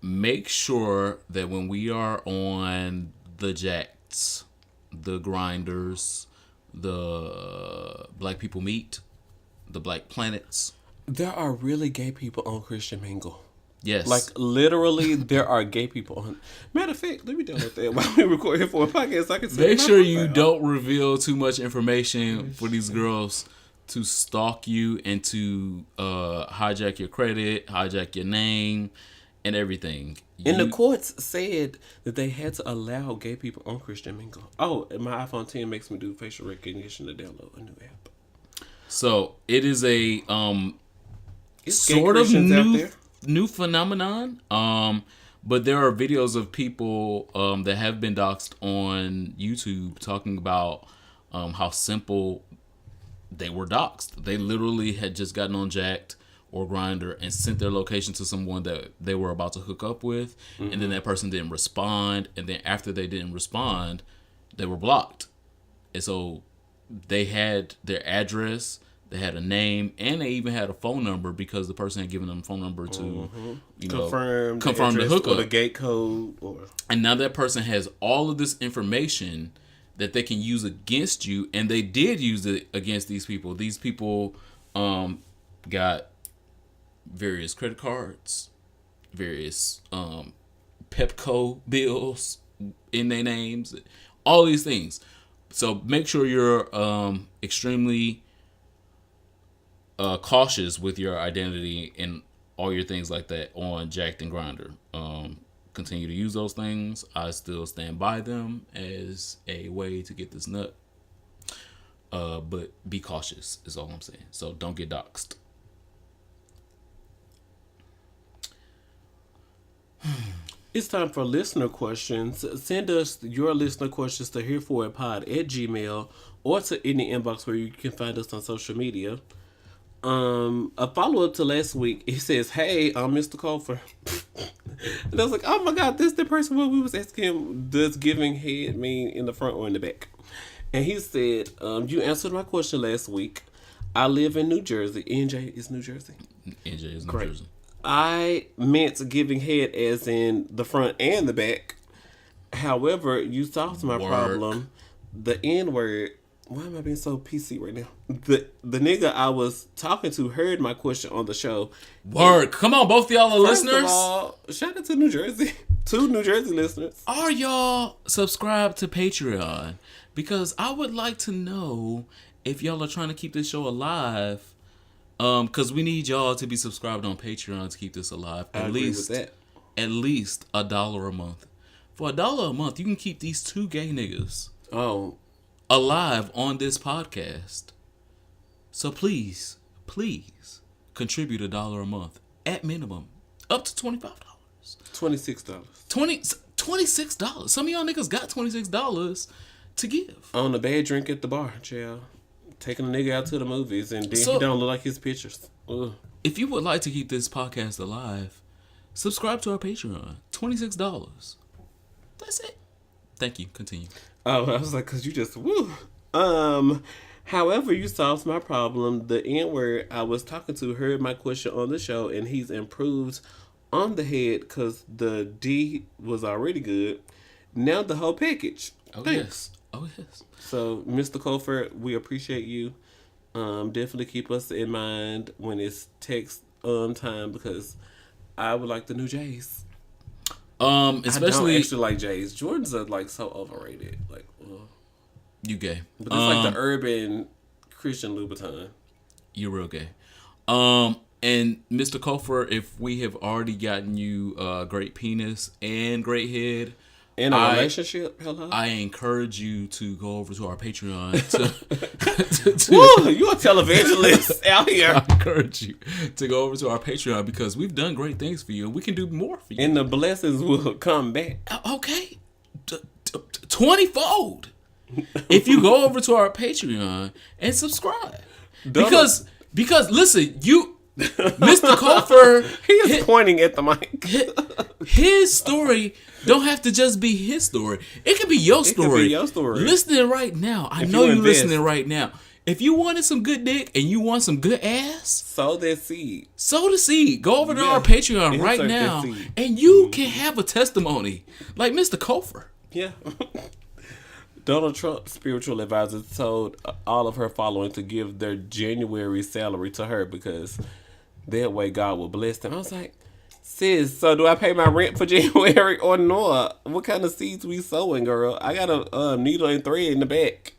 Make sure that when we are on the Jacks, the Grinders, the Black People Meet, the Black Planets. There are really gay people on Christian Mingle. Yes. Like, literally, there are gay people on. Matter of fact, let me download that while we record here for a podcast. I can see. Make sure you don't reveal too much information for these girls to stalk you and to hijack your credit, hijack your name, and everything. And the courts said that they had to allow gay people on Christian Mingle. Oh, and my iPhone 10 makes me do facial recognition to download a new app. So it is a It's sort of new phenomenon. But there are videos of people that have been doxxed on YouTube talking about how simple they were doxxed. They literally had just gotten on Jacked or Grindr and sent their location to someone that they were about to hook up with, and then that person didn't respond, and then after they didn't respond, they were blocked. And so they had their address, they had a name, and they even had a phone number because the person had given them a phone number to, confirm the hookup, or the gate code, and now that person has all of this information that they can use against you, and they did use it against these people. These people got various credit cards, various Pepco bills in their names, all these things. So make sure you're extremely cautious with your identity and all your things like that on Jacked and Grindr. Continue to use those things. I still stand by them as a way to get this nut. But be cautious is all I'm saying. So don't get doxxed. It's time for listener questions. Send us your listener questions to hereforitpod@gmail.com or to any inbox where you can find us on social media. A follow-up to last week, he says, "Hey, I'm Mr. Colfer." And I was like, oh my God, this is the person where we was asking him, does giving head mean in the front or in the back? And he said, you answered my question last week. I live in New Jersey. NJ is New Jersey. NJ is New Great. Jersey. I meant giving head as in the front and the back. However, you solved my problem. The N-word. Why am I being so PC right now? The nigga I was talking to heard my question on the show. Word. Come on, both of y'all are listeners. Shout out to New Jersey. 2 New Jersey listeners. Are y'all subscribed to Patreon? Because I would like to know if y'all are trying to keep this show alive. Because we need y'all to be subscribed on Patreon to keep this alive. I agree with that. At least $1 a month. For $1 a month, you can keep these 2 gay niggas alive on this podcast. So please contribute $1 a month at minimum, up to $25. $26. $26. Some of y'all niggas got $26 to give On a bad drink at the bar, child. Taking a nigga out to the movies and then he don't look like his pictures. Ugh. If you would like to keep this podcast alive, subscribe to our Patreon. $26. That's it. Thank you. Continue. Oh, I was like, cause you just woo. However, you solved my problem. The N-word I was talking to heard my question on the show, and he's improved on the head because the D was already good. Now the whole package. Oh Thanks. yes. Oh yes. So, Mr. Colfer, we appreciate you. Definitely keep us in mind when it's text time because I would like the new J's. Especially I don't actually like J's. Jordans are like so overrated. Like, ugh. You gay. But it's like the urban Christian Louboutin. You're real gay. And Mr. Colfer, if we have already gotten you great penis and great head, In a relationship? Hello? I encourage you to go over to our Patreon. Woo, you a televangelist out here. I encourage you to go over to our Patreon because we've done great things for you and we can do more for you. And the blessings will come back. Okay. 20-fold. If you go over to our Patreon and subscribe. Because listen, you Mr. Cofer, he is pointing at the mic. His story don't have to just be his story. It can be your story. It can be your story. Listening right now. I know you're listening right now. If you wanted some good dick and you want some good ass, sow that seed. Sow the seed. Go over to our Patreon right now, and you can have a testimony like Mr. Cofer. Yeah. Donald Trump's spiritual advisor told all of her following to give their January salary to her because that way God will bless them. I was like, sis, so do I pay my rent for January or no? What kind of seeds we sowing, girl? I got a needle and thread in the back.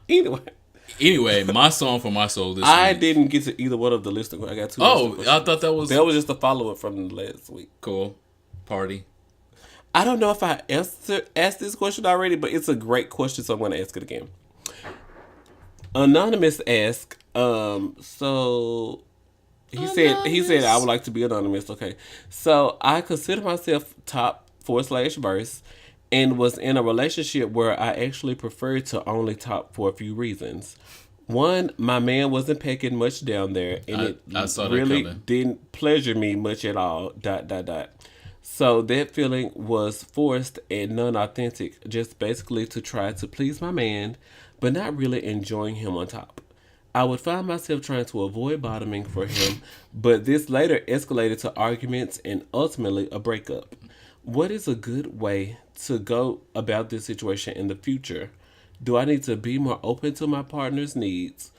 Anyway, my song for my soul this I week. didn't get to either one of the listing. I got two. Oh, I thought that was just a follow-up from last week. Cool. Party. I don't know if I asked this question already, but it's a great question, so I'm going to ask it again. Anonymous asked, so he said I would like to be anonymous. Okay, so I consider myself top /verse, and was in a relationship where I actually preferred to only top for a few reasons. One, my man wasn't packing much down there, and I saw that really coming. didn't pleasure me much at all. ... So that feeling was forced and non-authentic, just basically to try to please my man, but not really enjoying him on top. I would find myself trying to avoid bottoming for him, but this later escalated to arguments and ultimately a breakup. What is a good way to go about this situation in the future? Do I need to be more open to my partner's needs,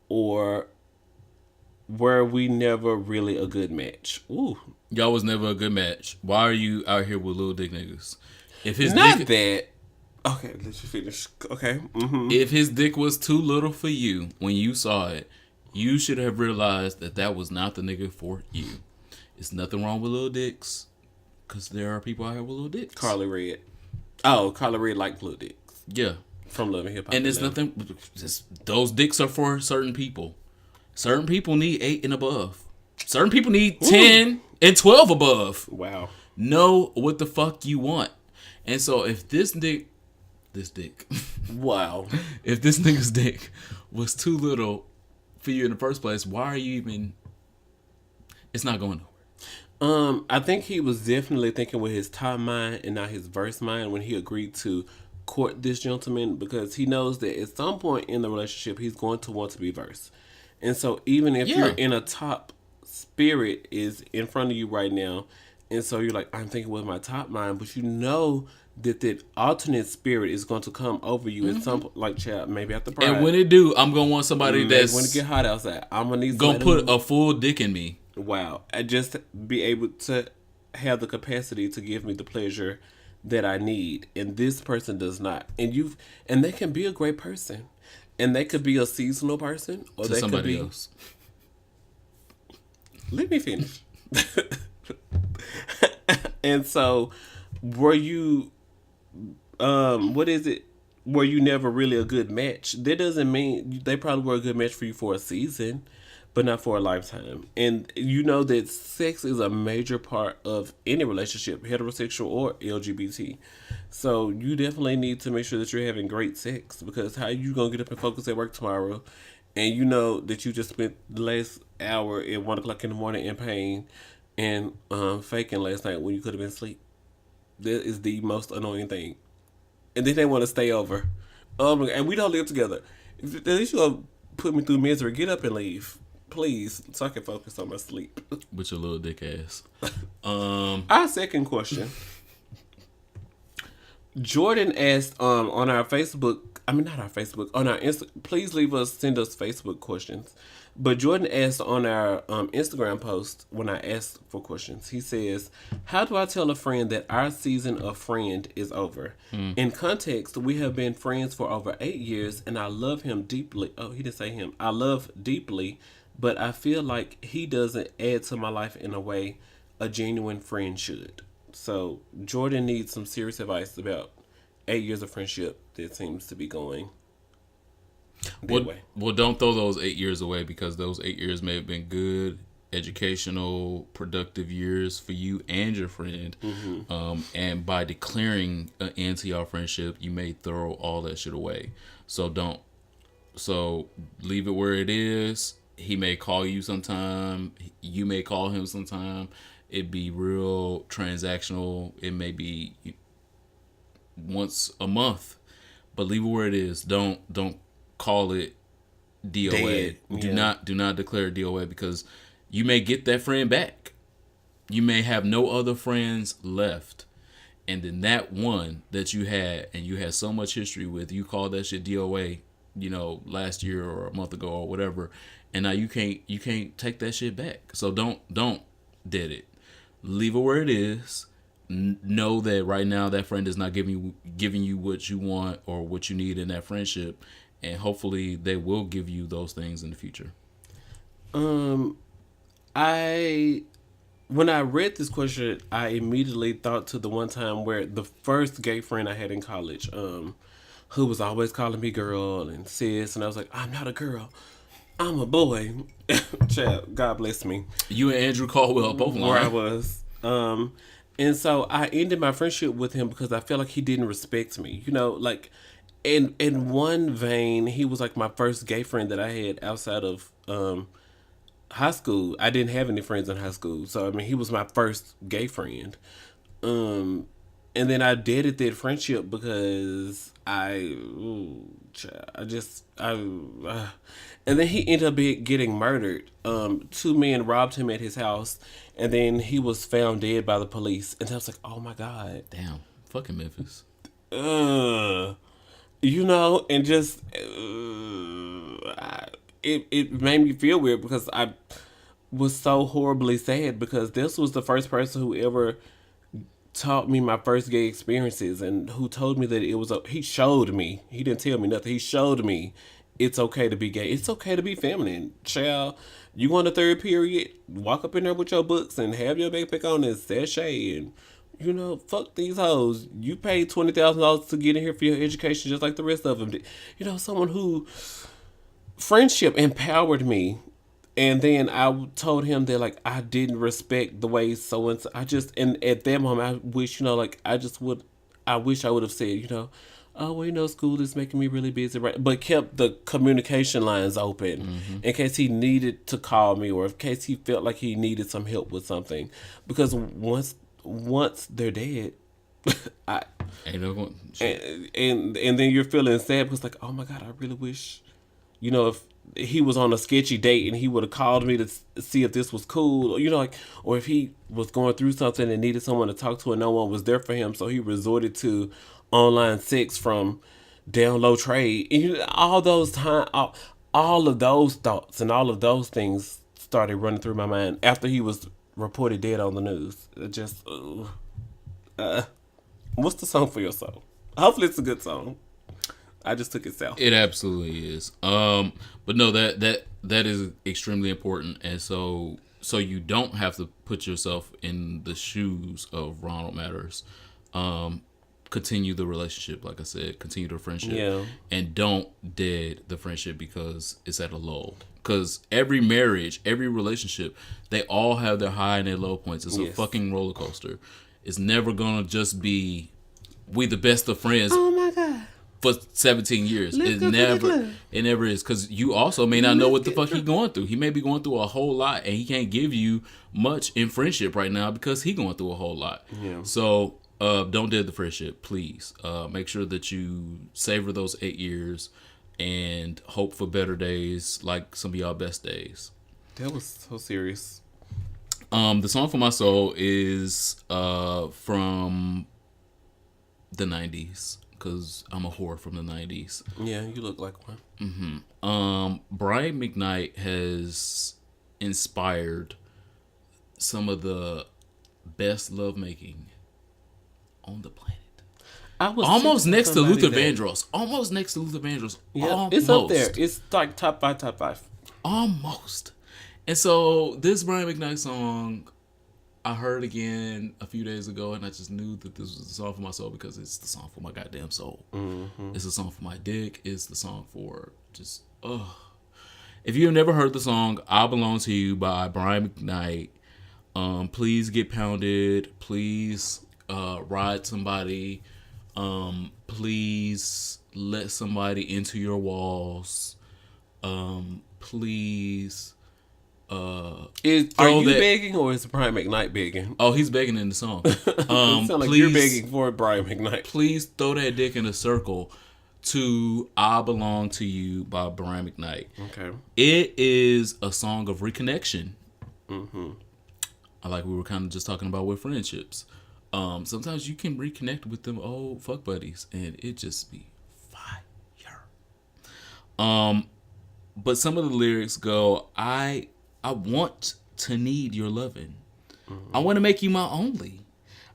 or were we never really a good match? Ooh. Y'all was never a good match. Why are you out here with little dick niggas? If his Not that. Okay, let you finish. Okay. Mm-hmm. If his dick was too little for you when you saw it, you should have realized that was not the nigga for you. It's nothing wrong with little dicks, because there are people out here with little dicks. Carly Red. Oh, Carly Red liked little dicks. Yeah. From Love and Hip Hop. And it's nothing. Those dicks are for certain people. Certain people need 8 and above. Certain people need 10 and 12 above. Wow. Know what the fuck you want. And so if this dick. Wow. If this nigga's dick was too little for you in the first place, why are you even... It's not going nowhere. I think he was definitely thinking with his top mind and not his verse mind when he agreed to court this gentleman, because he knows that at some point in the relationship he's going to want to be verse. And so even if you're in a top spirit is in front of you right now, and so you're like, I'm thinking with my top mind, but you know that alternate spirit is going to come over you at some point, like child, maybe after pride. And when it do, I'm gonna want somebody that's when it get hot outside, I'm gonna put a full dick in me. Wow. I just be able to have the capacity to give me the pleasure that I need, and this person does not. And they can be a great person, and they could be a seasonal person, or they could be else. Let me finish. And so, were you, what is it? Were you never really a good match? That doesn't mean they probably were a good match for you for a season, but not for a lifetime. And you know that sex is a major part of any relationship, heterosexual or LGBT. So you definitely need to make sure that you're having great sex, because how you gonna get up and focus at work tomorrow, and you know that you just spent the last hour at 1 o'clock in the morning in pain and faking last night when you could have been asleep. That is the most annoying thing. And then they want to stay over. And we don't live together. At least you're gonna put me through misery. Get up and leave, please, so I can focus on my sleep. With your little dick ass. Our second question. Jordan asked on our Facebook. Not our Facebook. On our please send us Facebook questions. But Jordan asked on our Instagram post when I asked for questions. He says, "How do I tell a friend that our season of friend is over? In context, we have been friends for over 8 years, and I love him deeply." Oh, he didn't say him. I love deeply, but I feel like he doesn't add to my life in a way a genuine friend should. So Jordan needs some serious advice about 8 years of friendship that seems to be going that way. Well, don't throw those 8 years away, because those 8 years may have been good, educational, productive years for you and your friend. And by declaring an end to your friendship, you may throw all that shit away. So don't. So leave it where it is. He may call you sometime. You may call him sometime. It'd be real transactional. It may be once a month, but leave it where it is. Don't call it DOA. Dead. Do not declare DOA, because you may get that friend back. You may have no other friends left. And then that one that you had and you had so much history with, you called that shit DOA, last year or a month ago or whatever. And now you can't take that shit back. So don't dead it. Leave it where it is. Know that right now that friend is not giving you what you want or what you need in that friendship, and hopefully they will give you those things in the future. When I read this question, I immediately thought to the one time where the first gay friend I had in college, who was always calling me girl and sis, and I was like, I'm not a girl, I'm a boy. Child, God bless me. You and Andrew Caldwell both Where I lying. was. And so I ended my friendship with him because I felt like he didn't respect me. Like in one vein, he was like my first gay friend that I had outside of high school. I didn't have any friends in high school. So I mean he was my first gay friend. And then I deaded that friendship because and then he ended up getting murdered. Two men robbed him at his house, and then he was found dead by the police. And I was like, oh my God. Damn, fucking Memphis. And just it made me feel weird because I was so horribly sad because this was the first person who ever taught me my first gay experiences and who told me that it was he showed me, he didn't tell me nothing, he showed me it's okay to be gay, it's okay to be feminine. Child, you want a third period, walk up in there with your books and have your backpack on and sashay and fuck these hoes. You paid $20,000 to get in here for your education just like the rest of them did. Someone who friendship empowered me. And then I told him that like I didn't respect the way so and so. And at that moment I wish I wish I would have said oh well school is making me really busy, right? But kept the communication lines open in case he needed to call me or in case he felt like he needed some help with something. Because once they're dead, I Ain't no going. and then you're feeling sad because like, oh my God, I really wish if he was on a sketchy date and he would have called me to see if this was cool, or if he was going through something and needed someone to talk to and no one was there for him, so he resorted to online sex from down low trade. And all those all of those thoughts and all of those things started running through my mind after he was reported dead on the news. It just, what's the song for your soul? Hopefully it's a good song. I just took it south. It absolutely is. But no, that is extremely important, and so you don't have to put yourself in the shoes of Ronald Matters. Continue the relationship, like I said. Continue the friendship, and don't dead the friendship because it's at a lull. Because every marriage, every relationship, they all have their high and their low points. It's a fucking roller coaster. It's never gonna just be we the best of friends. Oh my God. For 17 years. It never is. Because you also may not know what the fuck he's going through. He may be going through a whole lot and he can't give you much in friendship right now because he's going through a whole lot. Yeah. So don't dead the friendship, please. Make sure that you savor those 8 years and hope for better days like some of y'all best days. That was so serious. The song for my soul is from the 90s. Because I'm a whore from the 90s. Yeah, you look like one. Brian McKnight has inspired some of the best lovemaking on the planet. I was almost next to Luther that. Vandross. Almost next to Luther Vandross. Yeah, almost. it's up there. It's like top 5. Almost. And so this Brian McKnight song I heard again a few days ago, and I just knew that this was the song for my soul because it's the song for my goddamn soul. Mm-hmm. It's the song for my dick. It's the song for just, If you have never heard the song "I Belong to You" by Brian McKnight, please get pounded. Please ride somebody. Please let somebody into your walls. Please. Are you begging or is Brian McKnight begging? Oh, he's begging in the song. It sounds like you're begging for Brian McKnight. Please throw that dick in a circle to "I Belong to You" by Brian McKnight. Okay. It is a song of reconnection. Mm-hmm. Like we were kind of just talking about with friendships. Sometimes you can reconnect with them old fuck buddies and it just be fire. But some of the lyrics go, I want to need your loving. Mm-hmm. I want to make you my only.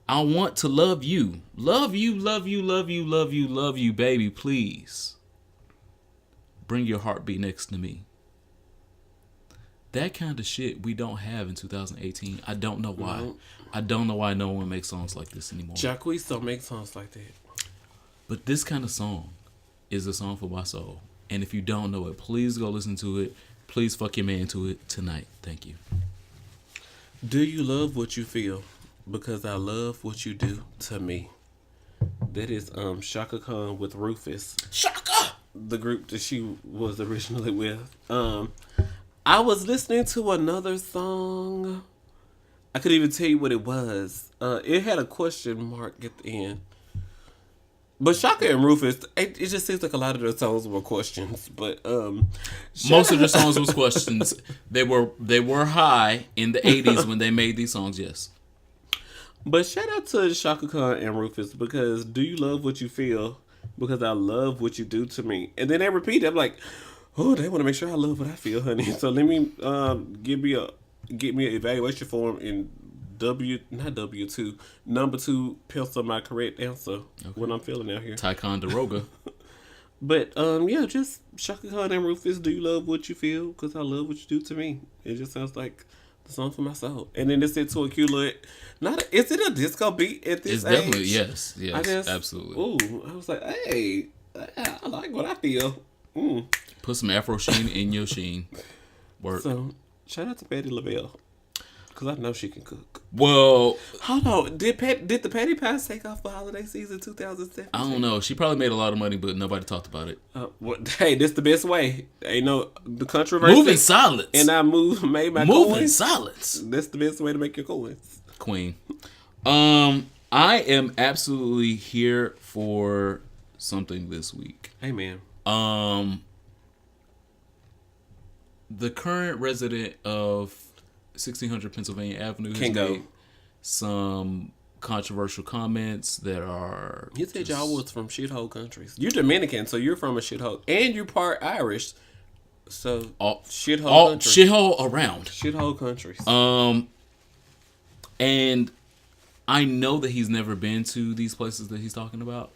I want to love you. Love you, love you, love you, love you, love you, baby, please. Bring your heartbeat next to me. That kind of shit we don't have in 2018. I don't know why. Mm-hmm. I don't know why no one makes songs like this anymore. Jacquees don't make songs like that. But this kind of song is a song for my soul. And if you don't know it, please go listen to it. Please fuck your man to it tonight. Thank you. Do you love what you feel? Because I love what you do to me. That is Shaka Khan with Rufus. Shaka! The group that she was originally with. I was listening to another song. I couldn't even tell you what it was. It had a question mark at the end. But Shaka and Rufus, it just seems like a lot of their songs were questions. But most of their songs was questions. They were high in the 80s when they made these songs, yes. But shout out to Shaka Khan and Rufus because do you love what you feel? Because I love what you do to me. And then they repeat it. I'm like, oh, they want to make sure I love what I feel, honey. So let me get me an evaluation form in number 2 pencil my correct answer when I'm feeling out here. Ticonderoga. But just Shaka Khan and Rufus, do you love what you feel? Because I love what you do to me. It just sounds like the song for my soul. And then it's set to a cute little, is it a disco beat at this age? It's definitely, yes, absolutely. Ooh, I was like, hey, I like what I feel. Put some Afro sheen in your sheen. Work. So, shout out to Patti LaBelle. Because I know she can cook. Well, hold on. Did the Patty Pies take off for holiday season 2017? I don't know. She probably made a lot of money, but nobody talked about it. Hey, this the best way. Ain't no the controversy. Move in silence. And I made my move coins. In silence. That's the best way to make your coins. Queen. I am absolutely here for something this week. Amen. The current resident of 1600 Pennsylvania Avenue has made some controversial comments that are... You said y'all was from shithole countries. You're Dominican, so you're from a shithole. And you're part Irish. So, shithole countries. Shithole around. Shithole countries. And I know that he's never been to these places that he's talking about.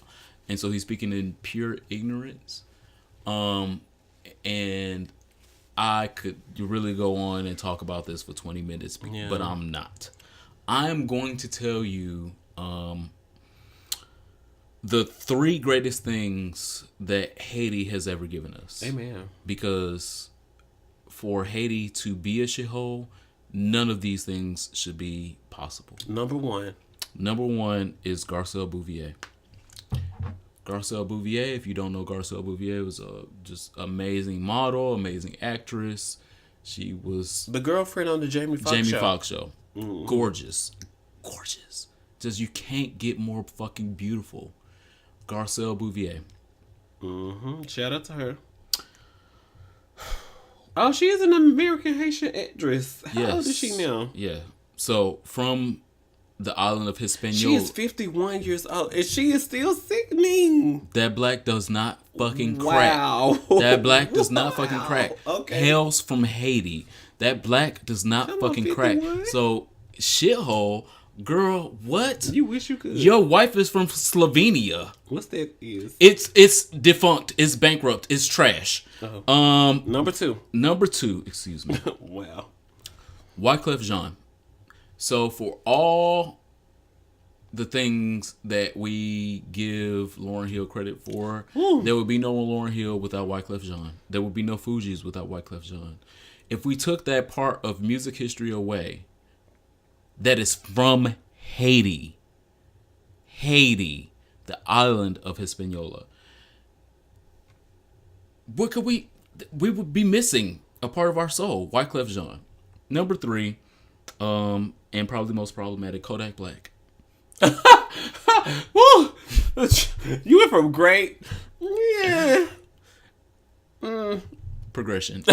And so he's speaking in pure ignorance. And I could really go on and talk about this for 20 minutes, but I'm not. I'm going to tell you the 3 greatest things that Haiti has ever given us. Amen. Because for Haiti to be a shithole, none of these things should be possible. Number 1 is Garcelle Bouvier. Garcelle Bouvier, if you don't know Garcelle Bouvier, was a just amazing model, amazing actress. She was the girlfriend on the Jamie Foxx show. Mm-hmm. Gorgeous. Just you can't get more fucking beautiful. Garcelle Bouvier. Mm-hmm. Shout out to her. Oh, she is an American Haitian actress. How old is she now? Yeah. So from the island of Hispaniola. She is 51 years old, and she is still sickening. That black does not fucking crack. Wow. That black does not fucking crack. Okay. Hails from Haiti. That black does not fucking crack. So, shithole, girl, what? You wish you could. Your wife is from Slovenia. What's that is? It's defunct. It's bankrupt. It's trash. Number two, excuse me. Wow. Wyclef Jean. So for all the things that we give Lauryn Hill credit for, there would be no Lauryn Hill without Wyclef Jean. There would be no Fugees without Wyclef Jean. If we took that part of music history away, that is from Haiti, the island of Hispaniola, what could we would be missing a part of our soul, Wyclef Jean. Number 3, and probably most problematic, Kodak Black. Woo! You went from great, progression.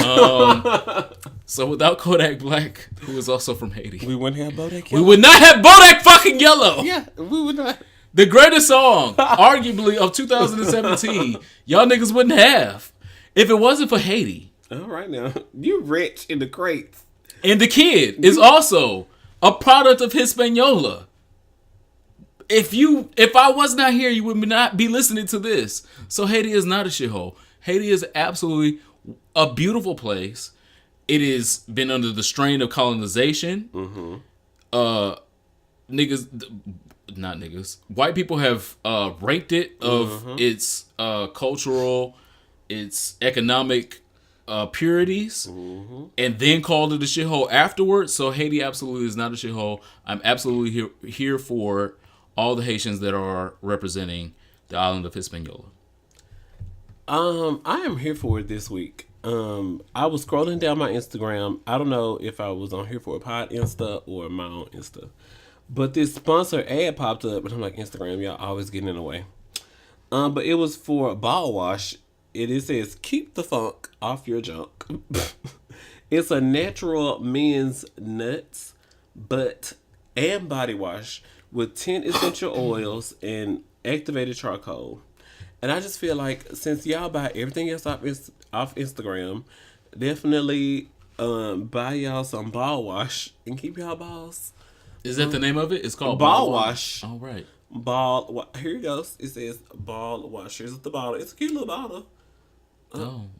So without Kodak Black, who is also from Haiti, we wouldn't have Bodak we Yellow. would not have Bodak fucking Yellow. Yeah, we would not. The greatest song, arguably, of 2017, y'all niggas wouldn't have if it wasn't for Haiti. All right now, you rich in the crates. And the kid is also a product of Hispaniola. If I was not here, you would not be listening to this. So Haiti is not a shithole. Haiti is absolutely a beautiful place. It has been under the strain of colonization. White people have raped it of its cultural, its economic purities, and then called it a shithole afterwards. So Haiti absolutely is not a shithole. I'm absolutely here for all the Haitians that are representing the island of Hispaniola. I am here for it this week. I was scrolling down my Instagram. I don't know if I was on Here for a Pod Insta or my own Insta, but this sponsored ad popped up, and I'm like, Instagram, y'all always getting in the way. But it was for ball wash. It says, keep the funk off your junk. It's a natural men's nuts, butt, and body wash with 10 essential oils and activated charcoal. And I just feel like since y'all buy everything else off Instagram, definitely buy y'all some ball wash and keep y'all balls. Is that the name of it? It's called Ball wash. All right. Here it goes. It says ball wash. Here's the bottle. It's a cute little bottle.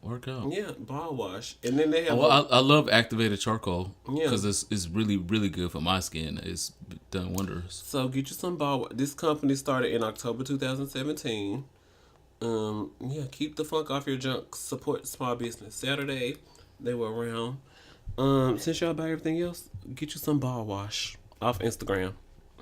Work out. Yeah, ball wash. And then they have... I love activated charcoal because Yeah. it's really, really good for my skin. It's done wonders. So get you some ball wash. This company started in October 2017. Keep the funk off your junk. Support small business. Saturday, they were around. Since y'all buy everything else, get you some ball wash off Instagram.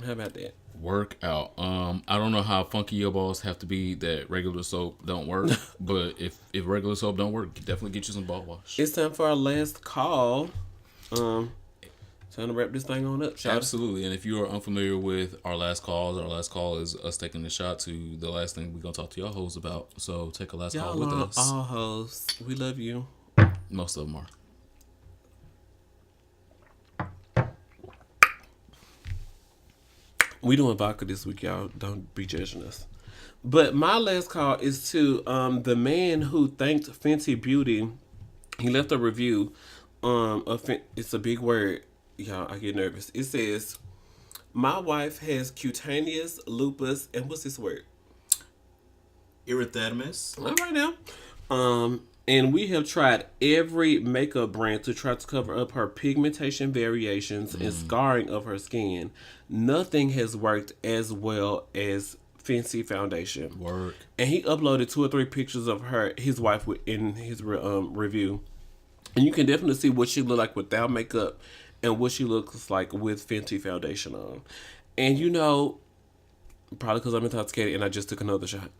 How about that? Work out. I don't know how funky your balls have to be that regular soap don't work, but if regular soap don't work, definitely get you some ball wash. It's time for our last call. Time to wrap this thing on up, shall Absolutely. And if you are unfamiliar with our last call is us taking a shot to the last thing we're gonna talk to y'all hoes about. So take a last y'all call with are us. all hoes. We love you. Most of them are. We doing vodka this week, y'all. Don't be judging us. But my last call is to the man who thanked Fenty Beauty. He left a review. It's a big word, y'all. I get nervous. It says, "My wife has cutaneous lupus," and what's this word? Erythedemus. All right now. And we have tried every makeup brand to try to cover up her pigmentation variations and scarring of her skin. Nothing has worked as well as Fenty foundation. Work. And he uploaded 2 or 3 pictures of his wife, in his review. And you can definitely see what she looked like without makeup and what she looks like with Fenty foundation on. And probably because I'm intoxicated and I just took another shot.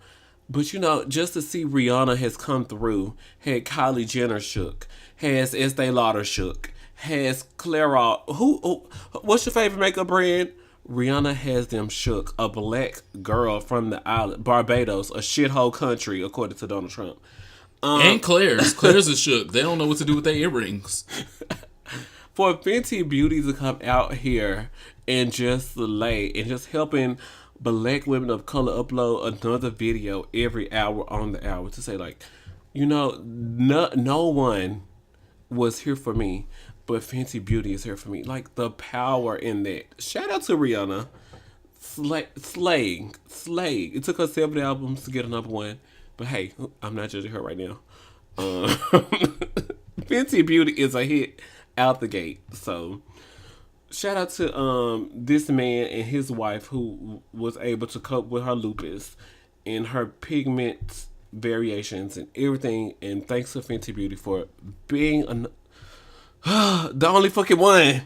But just to see Rihanna has come through, had Kylie Jenner shook, has Estee Lauder shook, has Clairol. What's your favorite makeup brand? Rihanna has them shook. A black girl from the island, Barbados, a shithole country, according to Donald Trump. And Claire's is shook. They don't know what to do with their earrings. For Fenty Beauty to come out here and just slay and just helping Black women of color upload another video every hour on the hour to say no one was here for me, but Fenty Beauty is here for me. Like the power in that. Shout out to Rihanna. Slaying. It took her 7 albums to get a number 1, but hey, I'm not judging her right now. Fenty Beauty is a hit out the gate. So shout out to this man and his wife who was able to cope with her lupus and her pigment variations and everything. And thanks to Fenty Beauty for being the only fucking one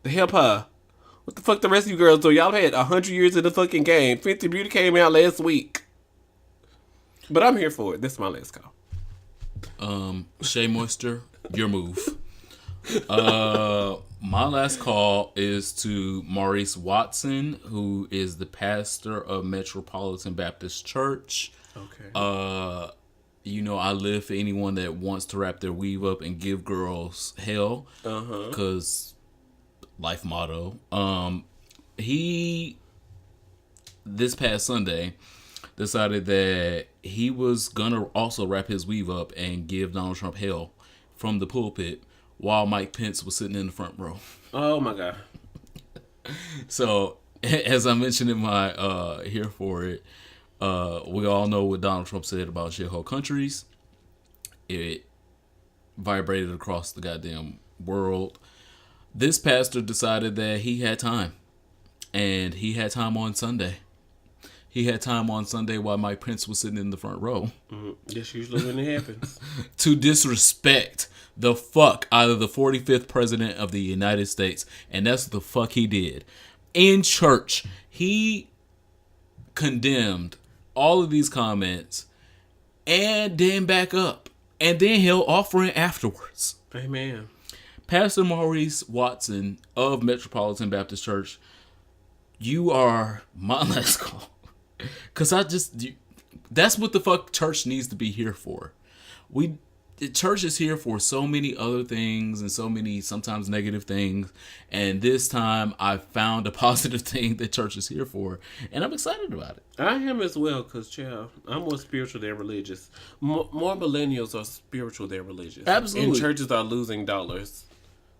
to help her. What the fuck the rest of you girls do? Y'all had 100 years in the fucking game. Fenty Beauty came out last week. But I'm here for it. This is my last call. Shea Moisture, your move. My last call is to Maurice Watson, who is the pastor of Metropolitan Baptist Church. Okay. You know, I live for anyone that wants to wrap their weave up and give girls hell. Because life motto. He, this past Sunday, decided that he was gonna also wrap his weave up and give Donald Trump hell from the pulpit while Mike Pence was sitting in the front row. Oh my God. So, as I mentioned in my here for it, we all know what Donald Trump said about shithole countries. It vibrated across the goddamn world. This pastor decided that he had time. And he had time on Sunday. He had time on Sunday while Mike Pence was sitting in the front row. That's usually when it happens. To disrespect the fuck out of the 45th president of the United States. And that's what the fuck he did. In church, he condemned all of these comments and then back up. And then held offering afterwards. Amen. Pastor Maurice Watson of Metropolitan Baptist Church, you are my last call. Because that's what the fuck church needs to be here for. Church is here for so many other things and so many sometimes negative things. And this time I found a positive thing that church is here for. And I'm excited about it. I am as well because, child, I'm more spiritual than religious. More millennials are spiritual than religious. Absolutely. And churches are losing dollars.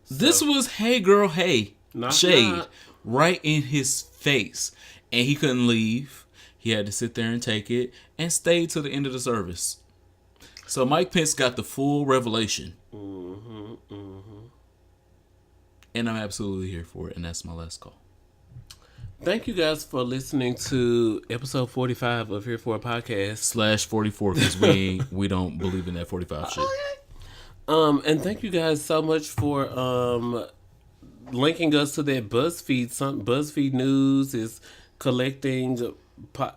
So. This was hey girl, hey. Shade. Right in his face. And he couldn't leave. He had to sit there and take it and stay to the end of the service. So Mike Pence got the full revelation. And I'm absolutely here for it. And that's my last call. Thank you guys for listening to episode 45 of Here for a Podcast. /44 because we don't believe in that 45 shit. And thank you guys so much for linking us to that BuzzFeed. BuzzFeed News is collecting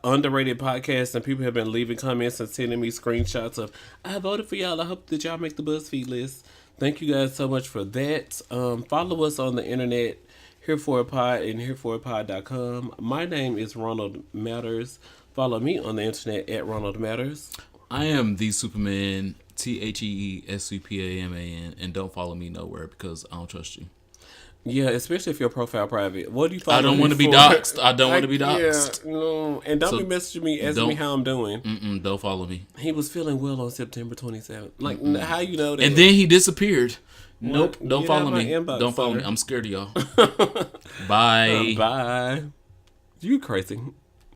underrated podcasts, and people have been leaving comments and sending me screenshots of, I voted for y'all. I hope that y'all make the BuzzFeed list. Thank you guys so much for that. Follow us on the internet, Here for a Pod and hereforapod.com. My name is Ronald Matters. Follow me on the internet at Ronald Matters. I am the Superman, TheeSupaman, and don't follow me nowhere because I don't trust you. Yeah, especially if your profile private. What do you follow? I don't want to be doxxed. I don't want to be doxxed. Yeah, no. And don't be messaging me asking me how I'm doing. Don't follow me. He was feeling well on September 27th. Like, how you know that? And then he disappeared. Nope. Get Don't follow me. Inbox, Don't follow me. I'm scared of y'all. Bye. Bye. You crazy.